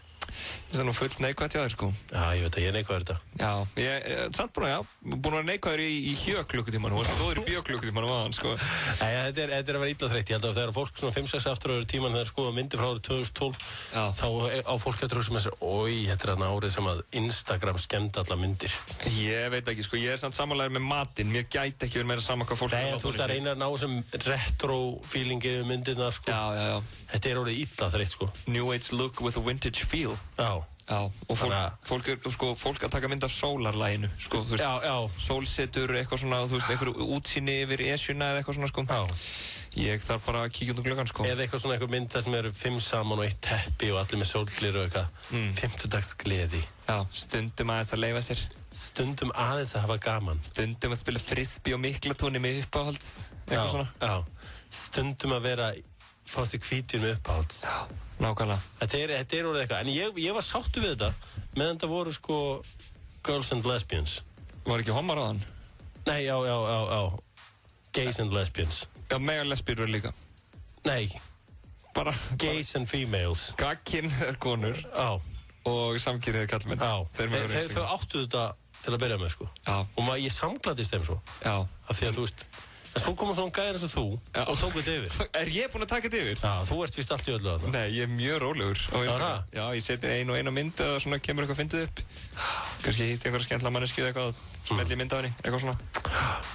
Það er nú fullt neikvægt hjá þér, sko. Já, ég veit að ég er neikvæður þetta. Já, ég samt búin að vera neikvæður í klukkutíman og þú er í klukkutíman og aðan, sko. Nei, þetta er að vera illa þreytt. Ég held að þegar fólk svona 5-6 aftur á tíman þegar skoða myndir frá árið 2012, þá á fólk eftir að hugsa með sér, þetta er þarna árið sem að Instagram skemmdi alla myndir. Ég veit ekki, sko, ég er samt samanlegaður með matinn, mér gæti ekki verið meira sama hvað fólk... Nei, þú veist að reyna að ná sem retro-feelingi við myndirnar, sko. Já. Þetta er orðið illa þreytt, sko. New age look with a vintage feel. Já, og fólk að taka mynd af sólarlæginu, sko, þú veist, sólsetur, eitthvað svona, þú veist, eitthvað útsýni yfir Esjuna eða eitthvað svona, sko. Ég þarf bara að kíkja út um gluggann, sko. Eða eitthvað mynd þar sem eru 5 saman og 1 teppi og allir með sólglir og eitthvað. 50-dags gleði. Já, stundum aðeins að leyfa sér. Stundum aðeins að hafa gaman. Stundum að spila frisbee og Miklatúni með uppáhalds, eitthvað svona. Já, stundum að fá sig hvítjur með uppáhalds. Já, nákvæmlega. Þetta er orðið eitthvað. En ég var sáttu við þetta meðan það voru, sko, girls and lesbians. Var ekki homar á þann? Nei, já. Gays and lesbians. Já, mega lesbírur líka. Nei. Gays and females. Gagnkynhneigðar konur. Já. Og samkynhneigðir karlmenn. Já. Þau áttu þetta til að byrja með, sko. Já. Og ég samgladdist þeim svo. Já. Af því að þú veist... En svo koma svona gæðir eins og þú og tók þetta yfir. Er ég búinn að taka þetta yfir? Já, þú ert vist allt í öllu að það. Nei, ég er mjög rólegur á Instagram. Já, ég seti eina mynd og svona kemur eitthvað fyndið upp. Kannski hitti einhverja skemmtilega manneski eða eitthvað, smelli mynd af henni, eitthvað svona.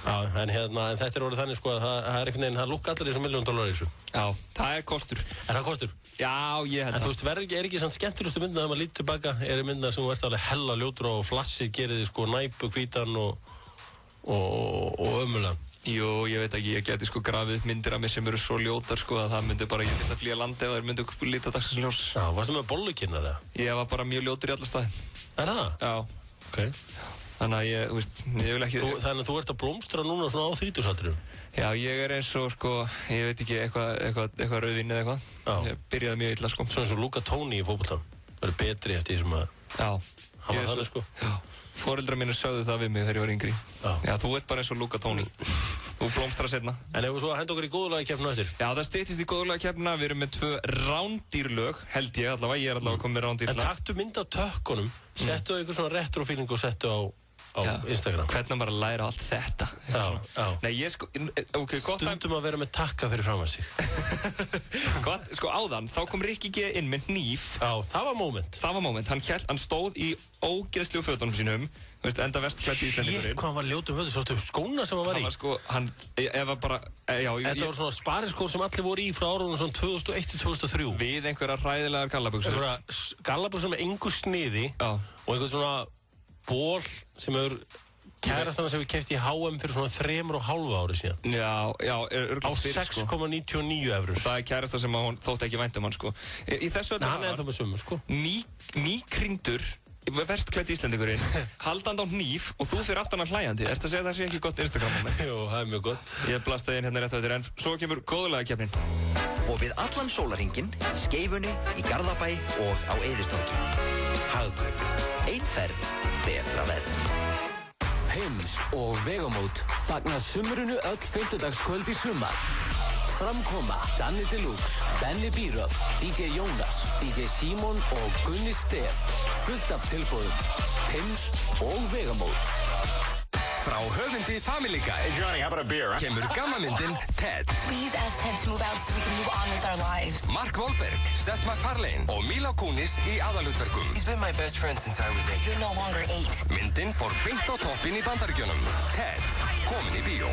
Já, en þetta er orðið þannig, sko, að það er einhvern veginn, það lúkka allir eins og $1 million í þessu. Já, það er kostur. Er það kostur? Já, ég held það. En þú veist, er ekki svona skemmtilegustu myndina þegar maður lítur tilbaka, er myndina sem þú ert alveg hella ljótur og flassið gerir þig, sko, næpu, hvítan og ömulega. Jú, ég veit ekki, ég geti sko grafið upp myndir af mér sem eru svo ljótar sko að það myndi bara, ég myndi að flýja landi ef það myndi líta dagsins ljós. Já, varstu með bollukynnar eða? Ég var bara mjög ljótur í alla staði. Er það? Já. Ok. Þannig að ég, þú veist, ég vil ekki... Þannig að þú ert að blómstra núna svona á 30-aldrinum? Já, ég er eins og sko, ég veit ekki, eitthvað rauðvinn eða eitthvað. Já. Ég byrjaði mjög illa sko. Svona eins og Luca Toni í fótboltanum. Það er betri eftir því sem að... Já. Hann var þannig sko. Já. Foreldrar mínir sögðu það við mig þegar ég var yngri. Já, þú ert bara eins og Luca Toni. Þú blómstrar seinna. En ef við svo að henda okkur í góðulagakeppnina eftir? Já, það styttist í góðulagakeppnina. Við erum með 2 rándýrlög, held ég allavega. Ég er allavega komið með rándýrlag. En taktu mynd af tökkunum, settu eitthvað svona retro-feeling og settu á Instagram. Hvernig maður að læra allt þetta? Já. Nei, ég sko... Okay, stundum að vera með takka fyrir fram að sig. Gott, sko áðan, þá kom Rikki G inn með hníf. Já, það var moment. Hann stóð í ógeðslegu fötunum sínum, veist, enda vestklædd í Íslendingurinn. Hvað hann var ljótum fötum, sástu skóna sem hann var í? Hann var sko, ef að bara... Þetta voru svona spariskór sem allir voru í frá árunum svona 2001-2003. Við einhverja hræðilegar gallabuxur. Gallabuxur með engu sniði og einhvern svona ból sem hefur kærastana sem við keypti í H&M fyrir svona 3,5 ári síðan. Já, á 6,99 €. Og það er kærasta sem hún þótti ekki vænt um hann, sko. Í þessu öllu hann er það með sömu, sko. Nýkrýndur, verstklædd Íslendingurinn, haldandi á hníf og þú fyrir aftan að hlæjandi. Ertu að segja að það sé ekki gott Instagram-moment? Jú, það er mjög gott. Ég blastaði inn hérna rétt á þetta, en svo kemur góðulagakeppnin. Og við allan sólarhringinn, í Skeifunni, í Garðabæ og á Eiðistorgi. Hagkaup. Einferð, betra verð. Heims og Vegamót fagnar sumrunu öll 5-dagskvöld í sumar. Framkoma Danni Deluxe, Benny Bíröf, DJ Jónas, DJ Simon og Gunni Stef. Fullt af tilboðum. Heims og Vegamót. Frá höfundi Family Guy. Hey Johnny, how about a beer? Kemur gammamyndin Ted. Please ask Ted to move out so we can move on with our lives. Mark Wahlberg, Seth MacFarlane og Mila Kunis í aðalhlutverkum. He's been my best friend since I was 8. You're no longer 8. Myndin fór beint á toppinn í Bandaríkjunum. Ted, komin í bíó.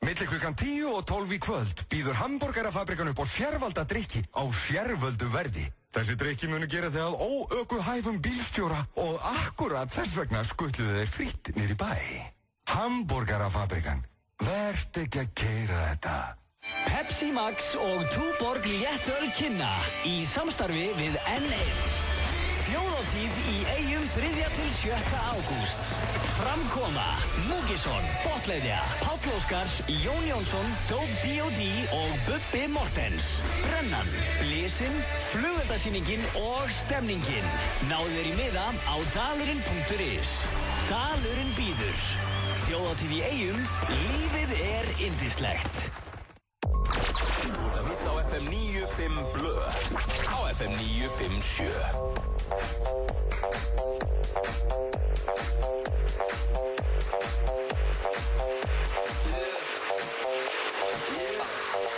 Milli klukkan 10 og 12 í kvöld býður Hamborgarafabrikan upp á sérvalda drykki á sérvöldu verði. Þessi drykki munu gera þig að óökuhæfum bílstjóra og akkurat þess vegna skutluðu þeir fritt niður í bæ. Hamborgarafabrikan. Vertu ekki að keyra þetta. Pepsi Max og Tuborg léttöl kynna í samstarfi við N1. Þjóðhátíð í Eyjum 3-7. ágúst. Framkoma Múkisson, Botleðja, Páll Óskars, Jón Jónsson, Dope D.O.D. og Bubbi Mortens. Brennan, Blísinn, flugeldasýningin og stemningin. Náðu þér í miða á dalurinn.is. Dalurinn býður. Þjóðhátíð í Eyjum, lífið er yndislegt. Þú ert að hlusta á FM 95 Blö. Á FM 95 957.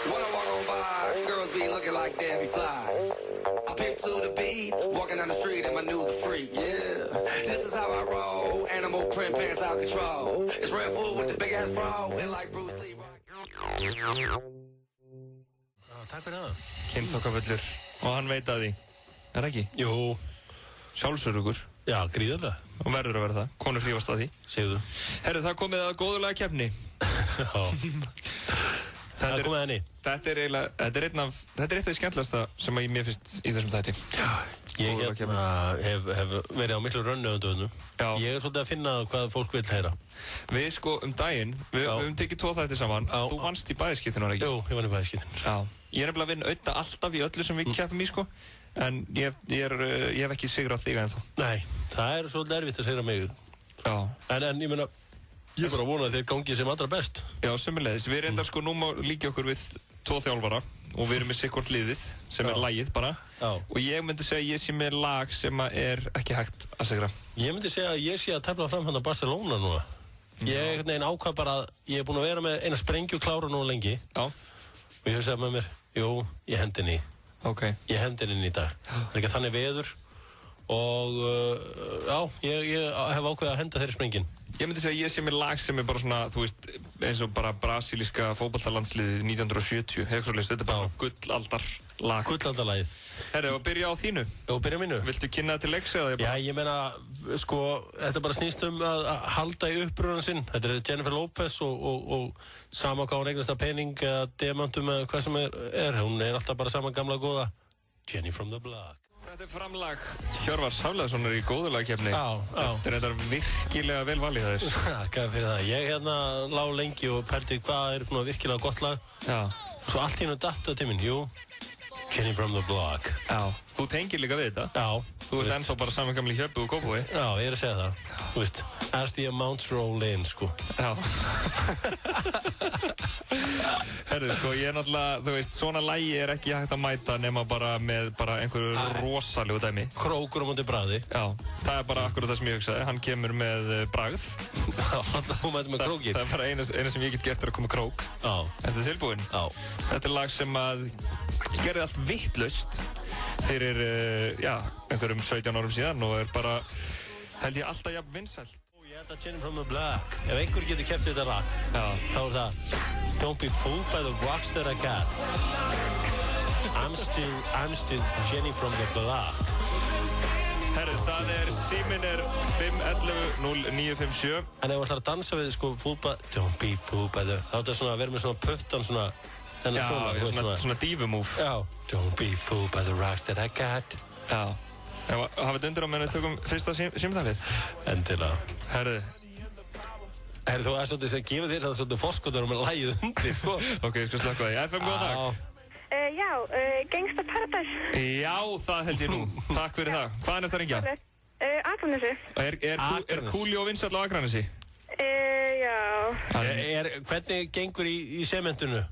When I walk on by, girls be looking like Debbie Fly. I pick to the beat, walking down the street and my new the freak, yeah. This is how I roll, animal print pants out control. It's Red Bull with the big ass bra, and like Bruce Lee. Takk fyrir það. Kynþokkafullur og hann veit að því. Er ekki? Jú. Sjálfsörugur. Já, gríðarlega. Og verður að vera það. Konur hlífast að því. Segðu. Herru, það komið að góðulega keppni. Það er komið henni. Þetta er eitt af því skemmtilegasta sem að mér finnst í þessum þætti. Ég hef verið á miklu rönnu undanum. Ég svolítið að finna hvað fólk vil heyra. Við sko daginn, við höfum tekið 2 þætti saman. Þú vannst í bæðiskiptinu, var ekki? Jú, ég vann í bæðiskiptinu. Já. Ég er nefnilega að vinna auðvitað alltaf í öllu sem við keppum í sko. En ég hef ekki sigrað þig ennþá. Nei, það er svolítið erfitt að sigra mig. Já. En ég meina, ég er bara að vona að þeir gangi sem allra best. Já, sömuleiðis. Við reyndar sko nú má líka okkur við 2 þjálfara og við erum með sikkort liðið sem er lagið bara. Já. Og ég myndi segja að ég sé með lag sem er ekki hægt að sigra. Ég myndi segja að ég sé að tefla fram hann að Barcelona núna. Ég ákvað bara að ég er búinn að vera með eina sprengju klára nú lengi. Já. Og ég hef segjað með mér, jú, ég hendi henni í. Ok. Ég hendi henni í dag. Það er ekki þannig veður og já, ég hef ákveðið að henda þeirri sprengin. Ég myndi segja að ég sé með lag sem er bara svona, þú veist, eins og bara brasilíska fótboltalandsliðið 1970. Þetta er bara gullaldarlag. Gullaldarlagið. Herru, og byrja á þínu. Og byrja á mínu. Viltu kynna það til leiks eða? Já, ég meina, sko, þetta bara snýst að halda í uppröðan sinn. Þetta er Jennifer Lopez og sama hvað hún eignast af pening eða demantum eða hvað sem er. Hún er alltaf bara sama gamla góða Jenny from the Block. Þetta er framlag Hjörvars Hafleðssonar í góðulagkeppni. Já. Þetta er þetta virkilega vel valið það þess. Takk fyrir það. Ég lá lengi og pældi hvað er svona virkilega gott lag. Já. Svo allt í hennu datta til minn, jú. Jenny from the Block. Já. Þú tengir líka við þetta. Já. Þú ert ennþá bara saman gamli Hjöppu og Kópavogi. Já, ég er að segja það. Þú veist, as the amounts roll in, sko. Já. Herru, sko, ég er náttúrulega, þú veist, svona lagi er ekki hægt að mæta nema bara með einhverju rosalegu dæmi. Krókur á móti bragði. Já, það er bara akkurat það sem ég hugsaði. Hann kemur með bragð. Hún mæti með krókir. Það er bara eina sem ég get gert að koma krók. Já. Ertu tilbúin? Já. Þetta er lag sem að gerði allt vitlaust fyrir, einhverjum 17 árum síðan og er bara, held ég, alltaf jafn vinsælt. Ég held að Jenny from the Block, ef einhver getur keppt þetta lag, þá er það Don't be fooled by the rocks that I got. I'm still Jenny from the Block. Herru, það síminn er 511-0957. En ef þú ætlar að dansa við, sko, Don't be fooled by the, þá er þetta svona að vera með svona puttan svona. Já, svona dífumúf. Já. Don't be fooled by the rocks that I got. Já. Hafið þetta undir á meðan við tökum fyrsta símtalið? Endilega. Herru, þú er svolítið að gefa þér svolítið fórskotur með lagið undir, sko. Ok, ég skal slökka því. FM, góðan dag. Já, Gangsta Paradise. Já, það held ég nú. Takk fyrir það. Hvaðan er þetta að ringja? Akranesi. Er Coolio vinsæll á Akranesi? Já. Hvernig gengur í sementinu?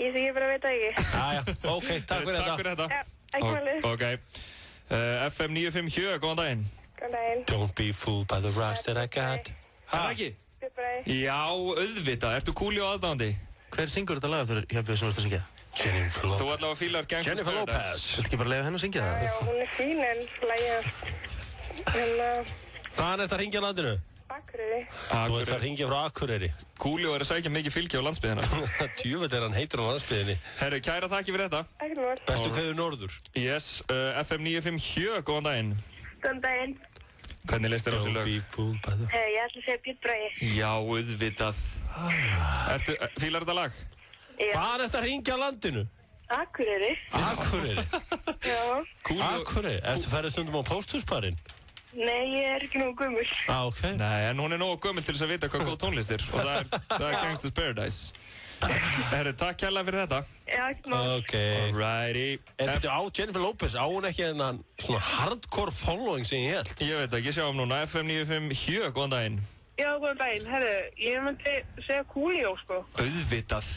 Ég sé bara að veit það ekki. Jæja, ok, takk fyrir þetta. Takk fyrir þetta. Já, ekki málið. Ok. FM 957, góðan daginn. Góðan daginn. Don't be fooled by the rocks that I got. Það ekki? Já, auðvitað. Ertu Coolio aðdáðandi? Hver syngur þetta laga fyrir Hjöppu sem þú ert að syngja? Jennifer Lopez. Þú allavega fílar Gangsta's Jennifer Lopez. Viltu ekki bara leiða henn að syngja það? Já, hún er fín en lagið. Hvaðan er þetta að ringja á landinu? Akureyri. Þú ert að ringja frá Akureyri. Coolio er að sækja mikið fylgi á landsbyggðina. Tjúfett er hann heitur á landsbyggðinni. Herru, kæra þakki fyrir þetta. Ekkert mál. Bestu kveður norður. Yes, FM 957, góðan daginn. Góðan daginn. Hvernig leist þér á þessu lög? Don't be fooled by the... Ég ætla að segja Björn Bragi. Já, auðvitað. Fílar þetta lag? Já. Hvaðan er þetta að ringja á landinu? Akureyri. Akureyri? Já. Akureyri? Ertu færið stundum á pósthúsparinn? Nei, ég er ekki nógu gömul. Ok. Nei, en hún er nógu gömul til þess að vita hvað góð tónlist er og það er Gangsta's Paradise. Herru, takk kærlega fyrir þetta. Já, ekki mál. Ok. Alrighty. Á Jennifer Lopez, á hún ekki þennan svona hardcore following sem ég held? Ég veit ekki, sjáum núna. FM 957, góðan daginn. Já, góðan daginn. Herru, ég myndi segja Coolio, sko. Auðvitað.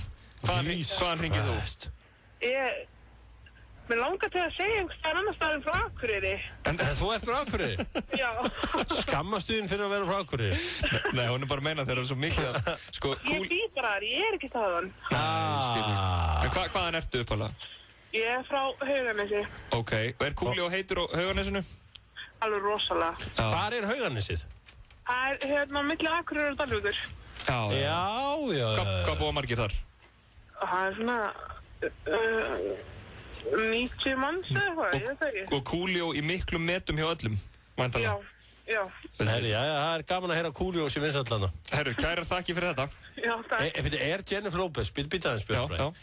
Hvaðan hringið þú? Mér langar til að segja einhverstaðar annar staðar frá Akureyri. En þú ert frá Akureyri? Já. Skammastuðin fyrir að vera frá Akureyri? Nei, hún bara að meina þeirra svo mikið að, sko, Ég bý bara þar, ég ekki þaðan. En hvaðan ertu uppalega? Ég frá Hauganesi. Ok, og Coolio heitur á Hauganesinu? Alveg rosalega. Hvar Hauganesið? Það hérna milli Akureyrar og Dalvíkur. Já. Hvað búa margir þar? Það svona 90 manns eða eitthvað, ég veit ekki. Og Coolio í miklum metum hjá öllum, væntanlega? Já. Herri, það gaman að heyra Coolio sem vinsallana. Herru, kærar þakki fyrir þetta. Já, takk. Jennifer Lopez, býta aðeins Björn.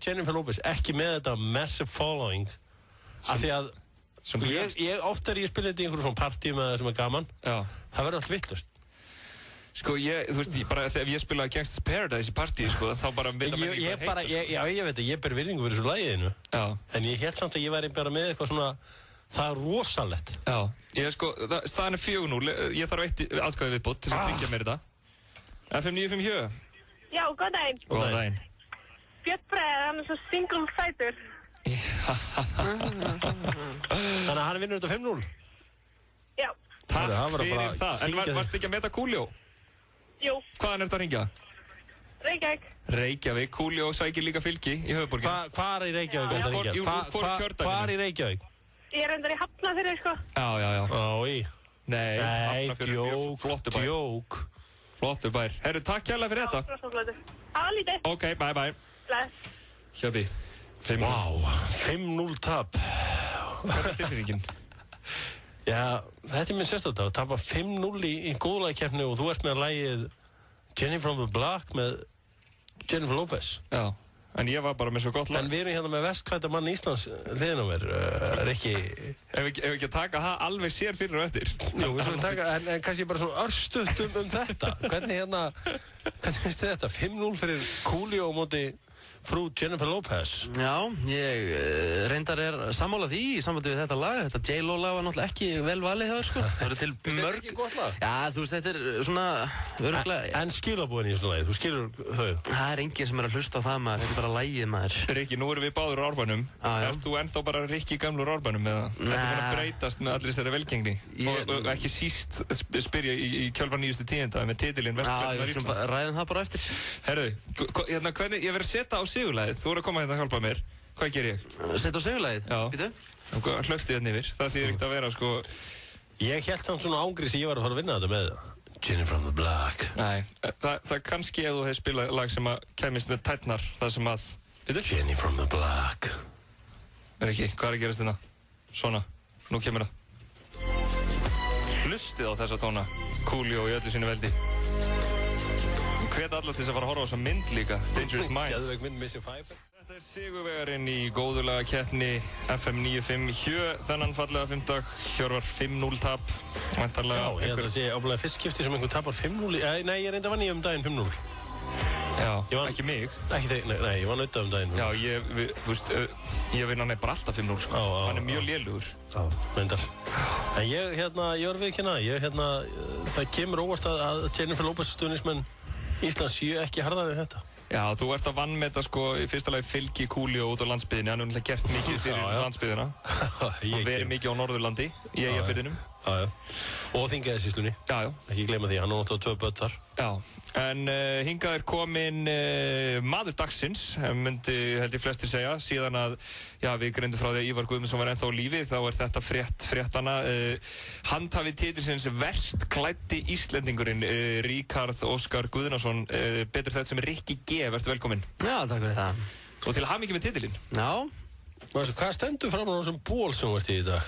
Jennifer Lopez ekki með þetta massive following? Af því að oftar ég spila þetta í einhverjum svona partíum eða sem gaman, það verður allt vittlust. Sko, þú veist, bara þegar ég spilaði Gangsta's Paradise í partíi, sko, þá bara mynda mér ekki bara heita, sko. Ég veit að ég ber virðingu fyrir þessu laginu. Já. En ég held samt að ég væri bara með eitthvað svona, það er rosalegt. Já. Sko, staðan er 4-0, ég þarf eitt atkvæði viðbót til að tryggja mér þetta. FM 95 Hjö. Já, góð daginn. Góð daginn. Björn Bræði, hann er svo single fighter. Þannig að hann vinnur þetta 5-0? Já. Takk fyrir það. En varst ekki að meta Coolio? Jú. Hvaðan ertu að hringja? Reykjavík. Reykjavík, Coolio sækir líka fylgi í höfuðborgin. Hvar í Reykjavík? Hvar í Reykjavík? Ég er endar í Hafnarfirði, sko. Já. Nei, djók. Flottur bær. Herru, takk kærlega fyrir þetta. Alítið. Ok, bye. Bless. Hjöpi. 5-0 tap. Hvað er tilfinningin? Já, þetta er minn sérstaklega að tapa 5-0 í góðlagkeppni og þú ert með lagið Jenny from the Block með Jennifer Lopez. Já, en ég var bara með svo gott lag. En við erum hérna með vestklædda mann í Íslands hliðin á mér, Rikki. Ef ekki að taka það alveg sér fyrir og eftir. Jú, við skulum taka, en kannski bara svona örstutt þetta. Hvernig finnst þið þetta? 5-0 fyrir Coolio á móti frú Jennifer Lopez. Já, ég reyndar sammála því í sambandi við þetta lag. Þetta J-Lo lag var náttúrulega ekki vel valið það, sko. Það eru til mörg... Þetta er ekki gott lag? Já, þú veist, þetta er svona öruglega... En skilabúin í svona lagi, þú skilur þau? Það er enginn sem að hlusta á það, maður. Þetta er bara lagið, maður. Rikki, nú erum við báður árbænum. Ert þú ennþá bara Rikki gamlur árbænum, eða? Þetta er að breytast með allir þessari velgengni. Og ekki síst spyrja í kjölfar nýjustu tíðinda með titilinn Vestklæddir Íslands. Ræðum það bara eftir. Herðu, hvernig ég verið að setja á sigurlagið? Þú voru að koma hérna að hjálpa mér. Hvað ger ég? Setja á sigurlagið? Já. Býtu? Hlöfti þetta yfir. Það þýðir ekkert að vera, sko... Ég held samt svona ángriðs ég var að fara að vinna þetta með Jenny from the Block. Nei, það kannski ef þú hefði spilað lag sem að kemist með tærnar, það sem að... Býtu? Jenny from the Block. Ekki, hvað er að gerast hérna? Svona, nú kemur það. Hlustið á þessa tóna. Coolio í öllu sínu veldi. Hvet allar til þess að fara að horfa á þessa mynd líka, Dangerous Minds. Geðveik mynd, Missing Fiber. Þetta er sigurvegarinn í góðulaga keppni FM 95 Hjö, þennan fallega fimmdag. Hjörvar 5-0 tap. Já, ég held að sé ábúinlega fyrst skipti sem einhver tapar 5-0. Nei, ég reynda að vann ég daginn 5-0. Já, ekki mig. Ekki þeir, nei, ég vann auðvitað daginn 5-0. Já, þú veist, ég vinn hann bara alltaf 5-0, sko. Hann er mjög lélugur. Já, reyndar. En ég var viðkynna, það kemur óvart að Jennifer Lopez stuðningsmenn Íslands séu ekki harðar við þetta. Já, þú ert að vannmeta, sko, í fyrsta lagi fylgi Coolio út á landsbyðinni. Hann hefur náttúrulega gert mikið fyrir landsbyðina. Hann verið mikið á Norðurlandi, í Eyjafirðinum. Og Þingeyjarsýslunni. Ekki gleyma því, hann er náttúrulega 2 börn þar. Já, en hingað er kominn maður dagsins, myndi held ég flestir segja, síðan að við greindum frá því að Ívar Guðmundsson var ennþá á lífi, þá er þetta fréttana. Handhafi titilsins verst klæddi Íslendingurinn, Ríkharð Óskar Guðnason, betur þetta sem Rikki G, verður velkominn. Já, takk fyrir það. Og til hamingju með titilinn. Já. Hvað stendur fram á þessum ból sem þú ert í þetta?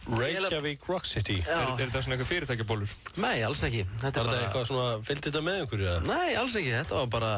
Reykjavík Rock City. Er þetta svona eitthvað fyrirtækjabólur? Nei, alls ekki. Var þetta eitthvað svona, fylgdi þetta með einhverju? Nei, alls ekki. Þetta var bara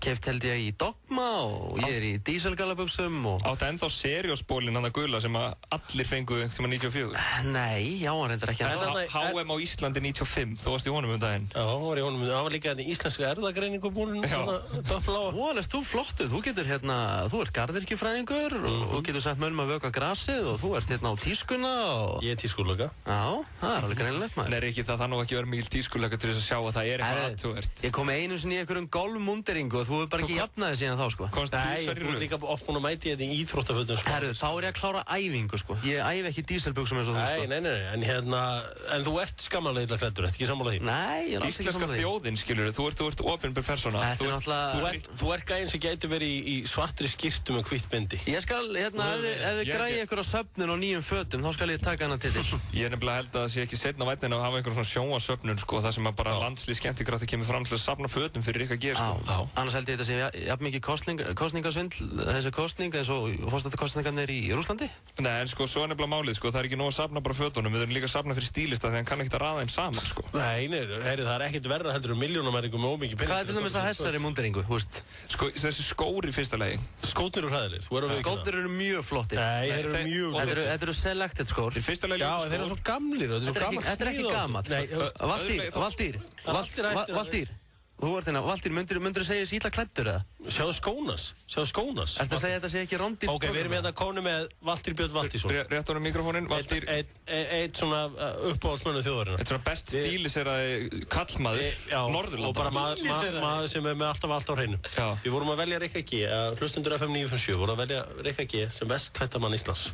keypt held ég í Dogma og ég er í díselgallabuxum og... Áttu ennþá seriósbólinn hann að gula sem að allir fengu sem að 94? Nei, já, hann reyndar ekki að... HM á Íslandi 95, þú varst í honum daginn. Já, hann var í honum, hann var líka í íslenska erðagreiningubólinn, svona toppláa. Þú flottuð, þú getur hérna, þú ert garðyrkjufræðingur og getur sett mönnum að vöka grasið og þú ert hérna á tískuna og... Ég tískulega. Já, það alveg greinilegt maður. Nei, Riki, það nú ekki verið mikil tískulega til þess að sjá að það eitthvað aðtúvert. Ég kom einu sinni í einhverjum golfmunderingu og þú hefur bara ekki jafnaði síðan þá, sko. Nei, þú ert líka oft búin að mæti þetta í íþróttafötum, sko. Herru, þá ég að klára æfingu, sko. Ég æfi ekki díselbuxum eins og þú, sko. Nei, en þú ert skammarlega illa klæddur, ertu ekki sammála því? Nei, ég er alls ekki sammála því. Íslenska þjóðin, skilur þú ert opinber persóna. Þú ert gæinn sem gæti verið í svartri skyrtu með hvítt bindi. Ég skal, ef þið græði ykkur á söfnun og nýjum fötum, þá skal ég taka hana titil. Ég nefnilega held að það sé ekki seinna vænnin að hafa einhver svona sjónvarpssöfnun, sko, þar sem að bara landslið skemmtikraftur kemur fram til að safna fötum fyrir Rikka G, sko. Annars held ég þetta sé jafn mikið kosningasvindl, þessi kosning eins og forsetakosningarnir í Rússlandi. Nei, en sko, svo er nefnilega málið, sko, það er ekki nóg að safna bara fötunum, við erum líka að safna fyrir stílista því hann kann ekkert að raða þeim saman, sko. Nei, það er ekkert verra heldur milljónamæringum með ómikið pening. Hvað er til dæmis að þessari munderingu, þú veist? Sko, þessi skór í fyrsta lagi. Skórnir eru hræðilegir. Skórnir eru mjög flottir. Nei, þeir eru mjög flottir. Þetta eru selected skór. Í fyrsta lagi já, þeir eru svo gamlir. Þetta er ekki gamall. Valtýr. Þú ert hérna, Valtýr, myndirðu segja þessi illa klæddur eða? Sjáðu skónas. Ertu að segja þetta sé ekki rándýrt? Ok, við erum hérna konu með Valtýr Björn Valtýrsson. Rétt honum mikrofóninn, Valtýr. Eitt svona uppáhaldsmönnum þjóðarinnar. Eitt svona best stíliseraði kallmaður, Norðurlanda. Og bara maður sem er með alltaf allt á hreinu. Við vorum að velja Rikka G, hlustundur FM 957, vorum að velja Rikka G sem best klædda mann Íslands.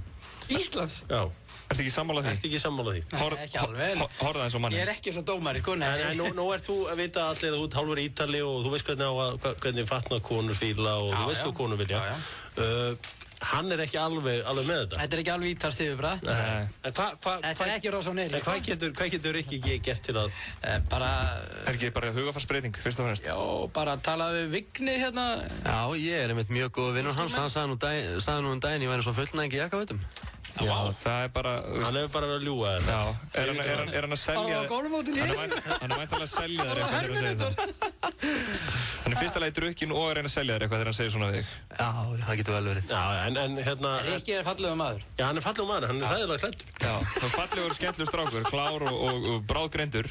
Íslands? Já. Ertu ekki sammála því? Ertu ekki sammála því? Ekki alveg. Horfðu aðeins á manni. Ég er ekki svo dómari, sko, nei. Nú ert þú að vita allir að þú ert hálfur Ítali og þú veist hvernig fatna konur fíla og þú veist hvað konur vilja. Hann er ekki alveg með þetta. Þetta er ekki alveg ítalst yfirbræð. Þetta er ekki rosa á neyri. Hvað getur Rikki gert til að... Er ekki bara hugarfarsbreyting, fyrst og fremst? Já, bara tala við Vigni hérna. Já, ég er einmitt mjög góð vinnur hans. Hann sagði nú um daginn ég væri svo fullnægingi jakkafötum. Já, það er bara... Hann hefur bara verið að ljúga þetta. Já, er hann að selja... Hann er væntanlega að selja þér eitthvað þegar hann segir það. Hann er fyrsta lagi drukkin og er að selja þér eitthvað þegar hann segir svona við þig. Já, það getur vel verið. Já, en hérna... Rikki er fallegur maður. Já, hann er fallegur maður, hann er hræðilega klæddur. Já, hann er fallegur, skemmtilegur strákur, klár og bráðgreindur,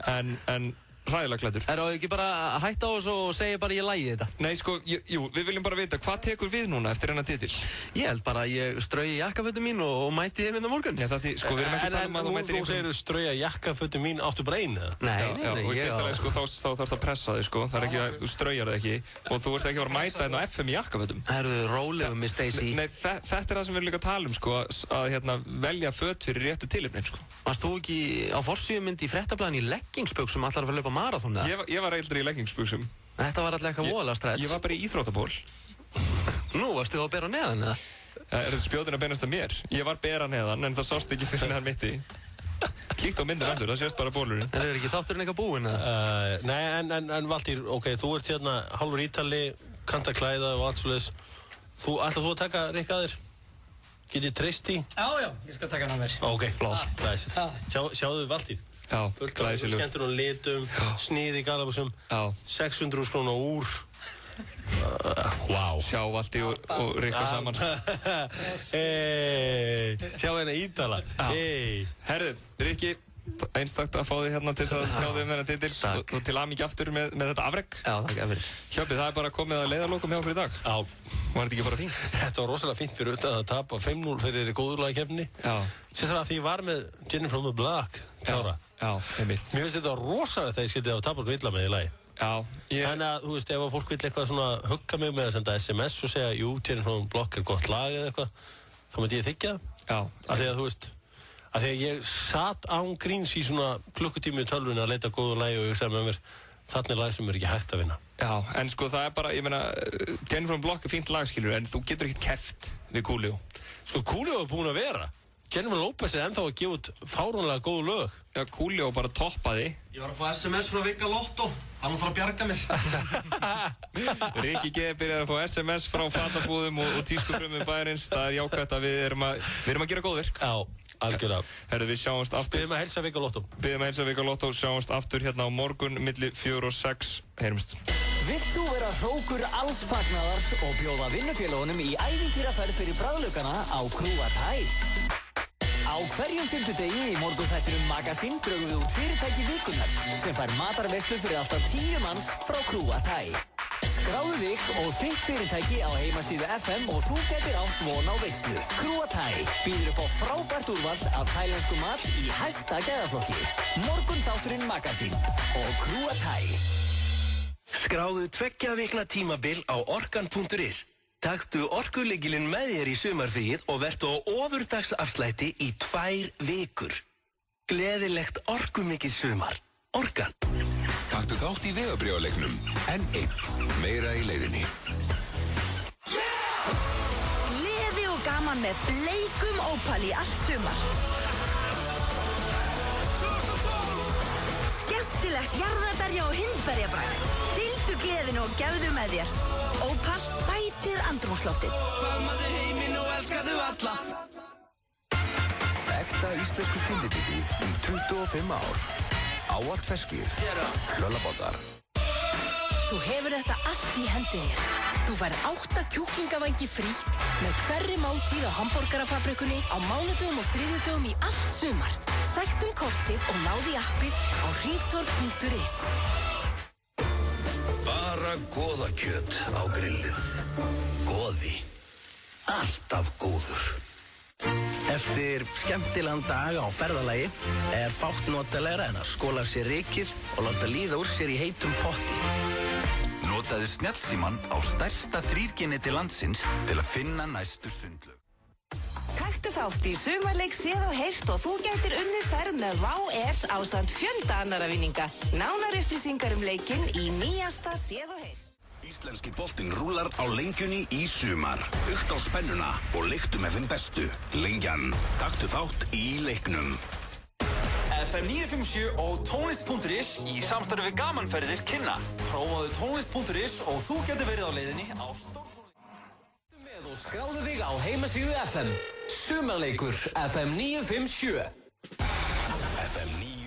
en hræðilega klæddur. Er það ekki bara að hætta á þessu og segja bara ég lægi þetta? Nei, sko, jú, við viljum bara vita, hvað tekur við núna eftir hennar titil? Ég held bara að ég strauji jakkafötum mín og mæti þeim inn á morgun. Já, sko, við erum ekki að tala um að þú mætir þú segir strauja jakkafötum mín áttu bara einu, eða? Nei, og í fyrsta lagi, sko, þá þarf það að pressa þig, sko, það er ekki að, þú straujar þig ekki og þú ert ekki að vera að mæta hérna á FM í jakkafötum. Herðu, rólegum, Miss Daisy. Nei, þetta er það sem við erum líka að tala um, sko, að hérna velja föt fyrir réttu tilefnin, sko. Varst þú ekki á forsíðumynd í fréttablaðinu í leggingsbuxum allar að fara að hlaupa maraþon, eða? Ég var eiginlega í leggingsbuxum. Þetta var alltaf eitthvað voðalega stretch. Ég var bara í íþróttaból. Nú, varstu þú að bera neðan, eða? Er þetta spjótin að beinast að mér? Ég var bera neðan, en það sást ekki fyrir neðan mitti. Kíkt á myndin aftur, það sést bara bólurinn. En er ekki þátturinn eitthvað búinn, eða? Nei, en Valtýr, ok, þú ert hérna hálfur Ítali, kannt að klæða og allt svoleiðis. Ætlar þú að taka Rikka að þér? Get ég treyst í? Já, ég skal taka hann að mér. Ok, flott. Sjáðu Valtýr. Já, glæsilegur. Skemmtur og litum, snið í galabúsum, 600 króna úr. Wow. Sjá Valtý og Rikka saman. Sjá hérna Ítala. Herðu, Rikki, einstakt að fá þig hérna til að tjá þig þennan titil og til aðmikið aftur með þetta afrek. Já, takk fyrir. Hjöppi, það er bara komið að leiðarlokum hjá okkur í dag. Já. Var þetta ekki bara fínt? Þetta var rosalega fínt fyrir utan að tapa 5-0 fyrir góðurlagakefni. Já. Sérstaklega því ég var með Jenny from the Block klára. Já, einmitt. Mér finnst þetta rosalega þegar ég skildi að tapa illa með í lagi. Já. Þannig að, þú veist, ef fólk vil eitthvað svona hugga mig með að senda SMS og segja, jú, Jenny from the Block er gott lag eða eitthvað, þá myndi ég þykja það. Já. Af því að, þú veist, af því að ég satt án gríns í svona klukkutími í tölvunni að leita góðu lagi og ég sagði með mér, þarna er lag sem er ekki hægt að vinna. Já, en sko það er bara, ég meina, Jenny from the Block er fínt lagskilur, en þú getur ekkert keppt við Coolio. Sko, Coolio er búin að vera. Jennifer Lopez er ennþá að gefa út fáránlega góðu lög. Já, Coolio bara toppaði. Ég var að fá SMS frá Vigga Lotto. Hann ætlar að bjarga mér. Rikki G byrjar að fá SMS frá fatabúðum og tískufrumum bæjarins. Það er jákvæmt að við erum að gera góðverk. Já, algjörlega. Herru, við sjáumst aftur. Biðjum að heilsa Vigga Lotto. Biðjum að heilsa Vigga Lotto. Sjáumst aftur hérna á morgun milli 4 og 6. Heyrumst. Vilt þú vera hrókur alls fagnaðar og bjóða vinnufélagunum í ævintýraferð fyrir bráðlaukana á Krúatæ? Á hverjum fimmtudegi í morgunþættinum Magazine drögum við út fyrirtæki vikunar sem fær matarveislu fyrir alltaf 10 manns frá Krúatæ. Skráðu þig og þitt fyrirtæki á heimasíðu FM og þú getur átt von á veislu. Krúa Thai býður upp á frábært úrvals af thailensku mat í hæsta gæðaflokki. Morgun þátturinn Magasín og Krúa Thai. Skráðu 2 vikna tímabil á orkan.is. Taktu orkulykilinn með þér í sumarfríið og vertu á ofurdagsafslætti í 2 vikur. Gleðilegt orkumikið sumar. Orkan. Taktu þátt í vegabréfaleiknum. N1. Meira í leiðinni. Gleði og gaman með bleikum Opal í allt sumar. Skemmtilegt jarðarberja og hindberjabragð. Dildu gleðinu og gefðu með þér. Opal bætir andrúmsloftið. Faðmaðu heiminn og elskaðu alla. Ekta íslensku skyndibiti í 25 ár. Ávallt feskir. Hlöllabátar. Þú hefur þetta allt í hendinni. Þú færð 8 kjúklingavængi frítt með hverri máltíð á hamborgarafabrikunni á mánudögum og þriðjudögum í allt sumar. Sæktu kortið og náðu í appið á hringtorg.is. Bara goðakjöt á grillið. Goði. Alltaf góður. Eftir skemmtilegan dag á ferðalagi fátt notalegra en að skóla sér rykið og láta líða úr sér í heitum potti. Notaðu snjallsímann á stærsta 3G-neti landsins til að finna næstu sundlaug. Taktu þátt í sumarleik séð og heyrt og þú gætir unnið ferð með WOW Air ásamt fjölda annarra vinninga. Nánar upplýsingar leikinn í nýjasta séð og heyrt. Íslenski boltinn rúlar á lengjunni í sumar. Ukt á spennuna og leiktu með þeim bestu. Lengjan. Taktu þátt í leiknum. FM 957 og tónlist.is í samstarfi við gamanferðir kynna. Prófaðu tónlist.is og þú getur verið á leiðinni á stórtónleika. Með og skráðu þig á heimasíðu FM. Sumarleikur FM 957. FM 957.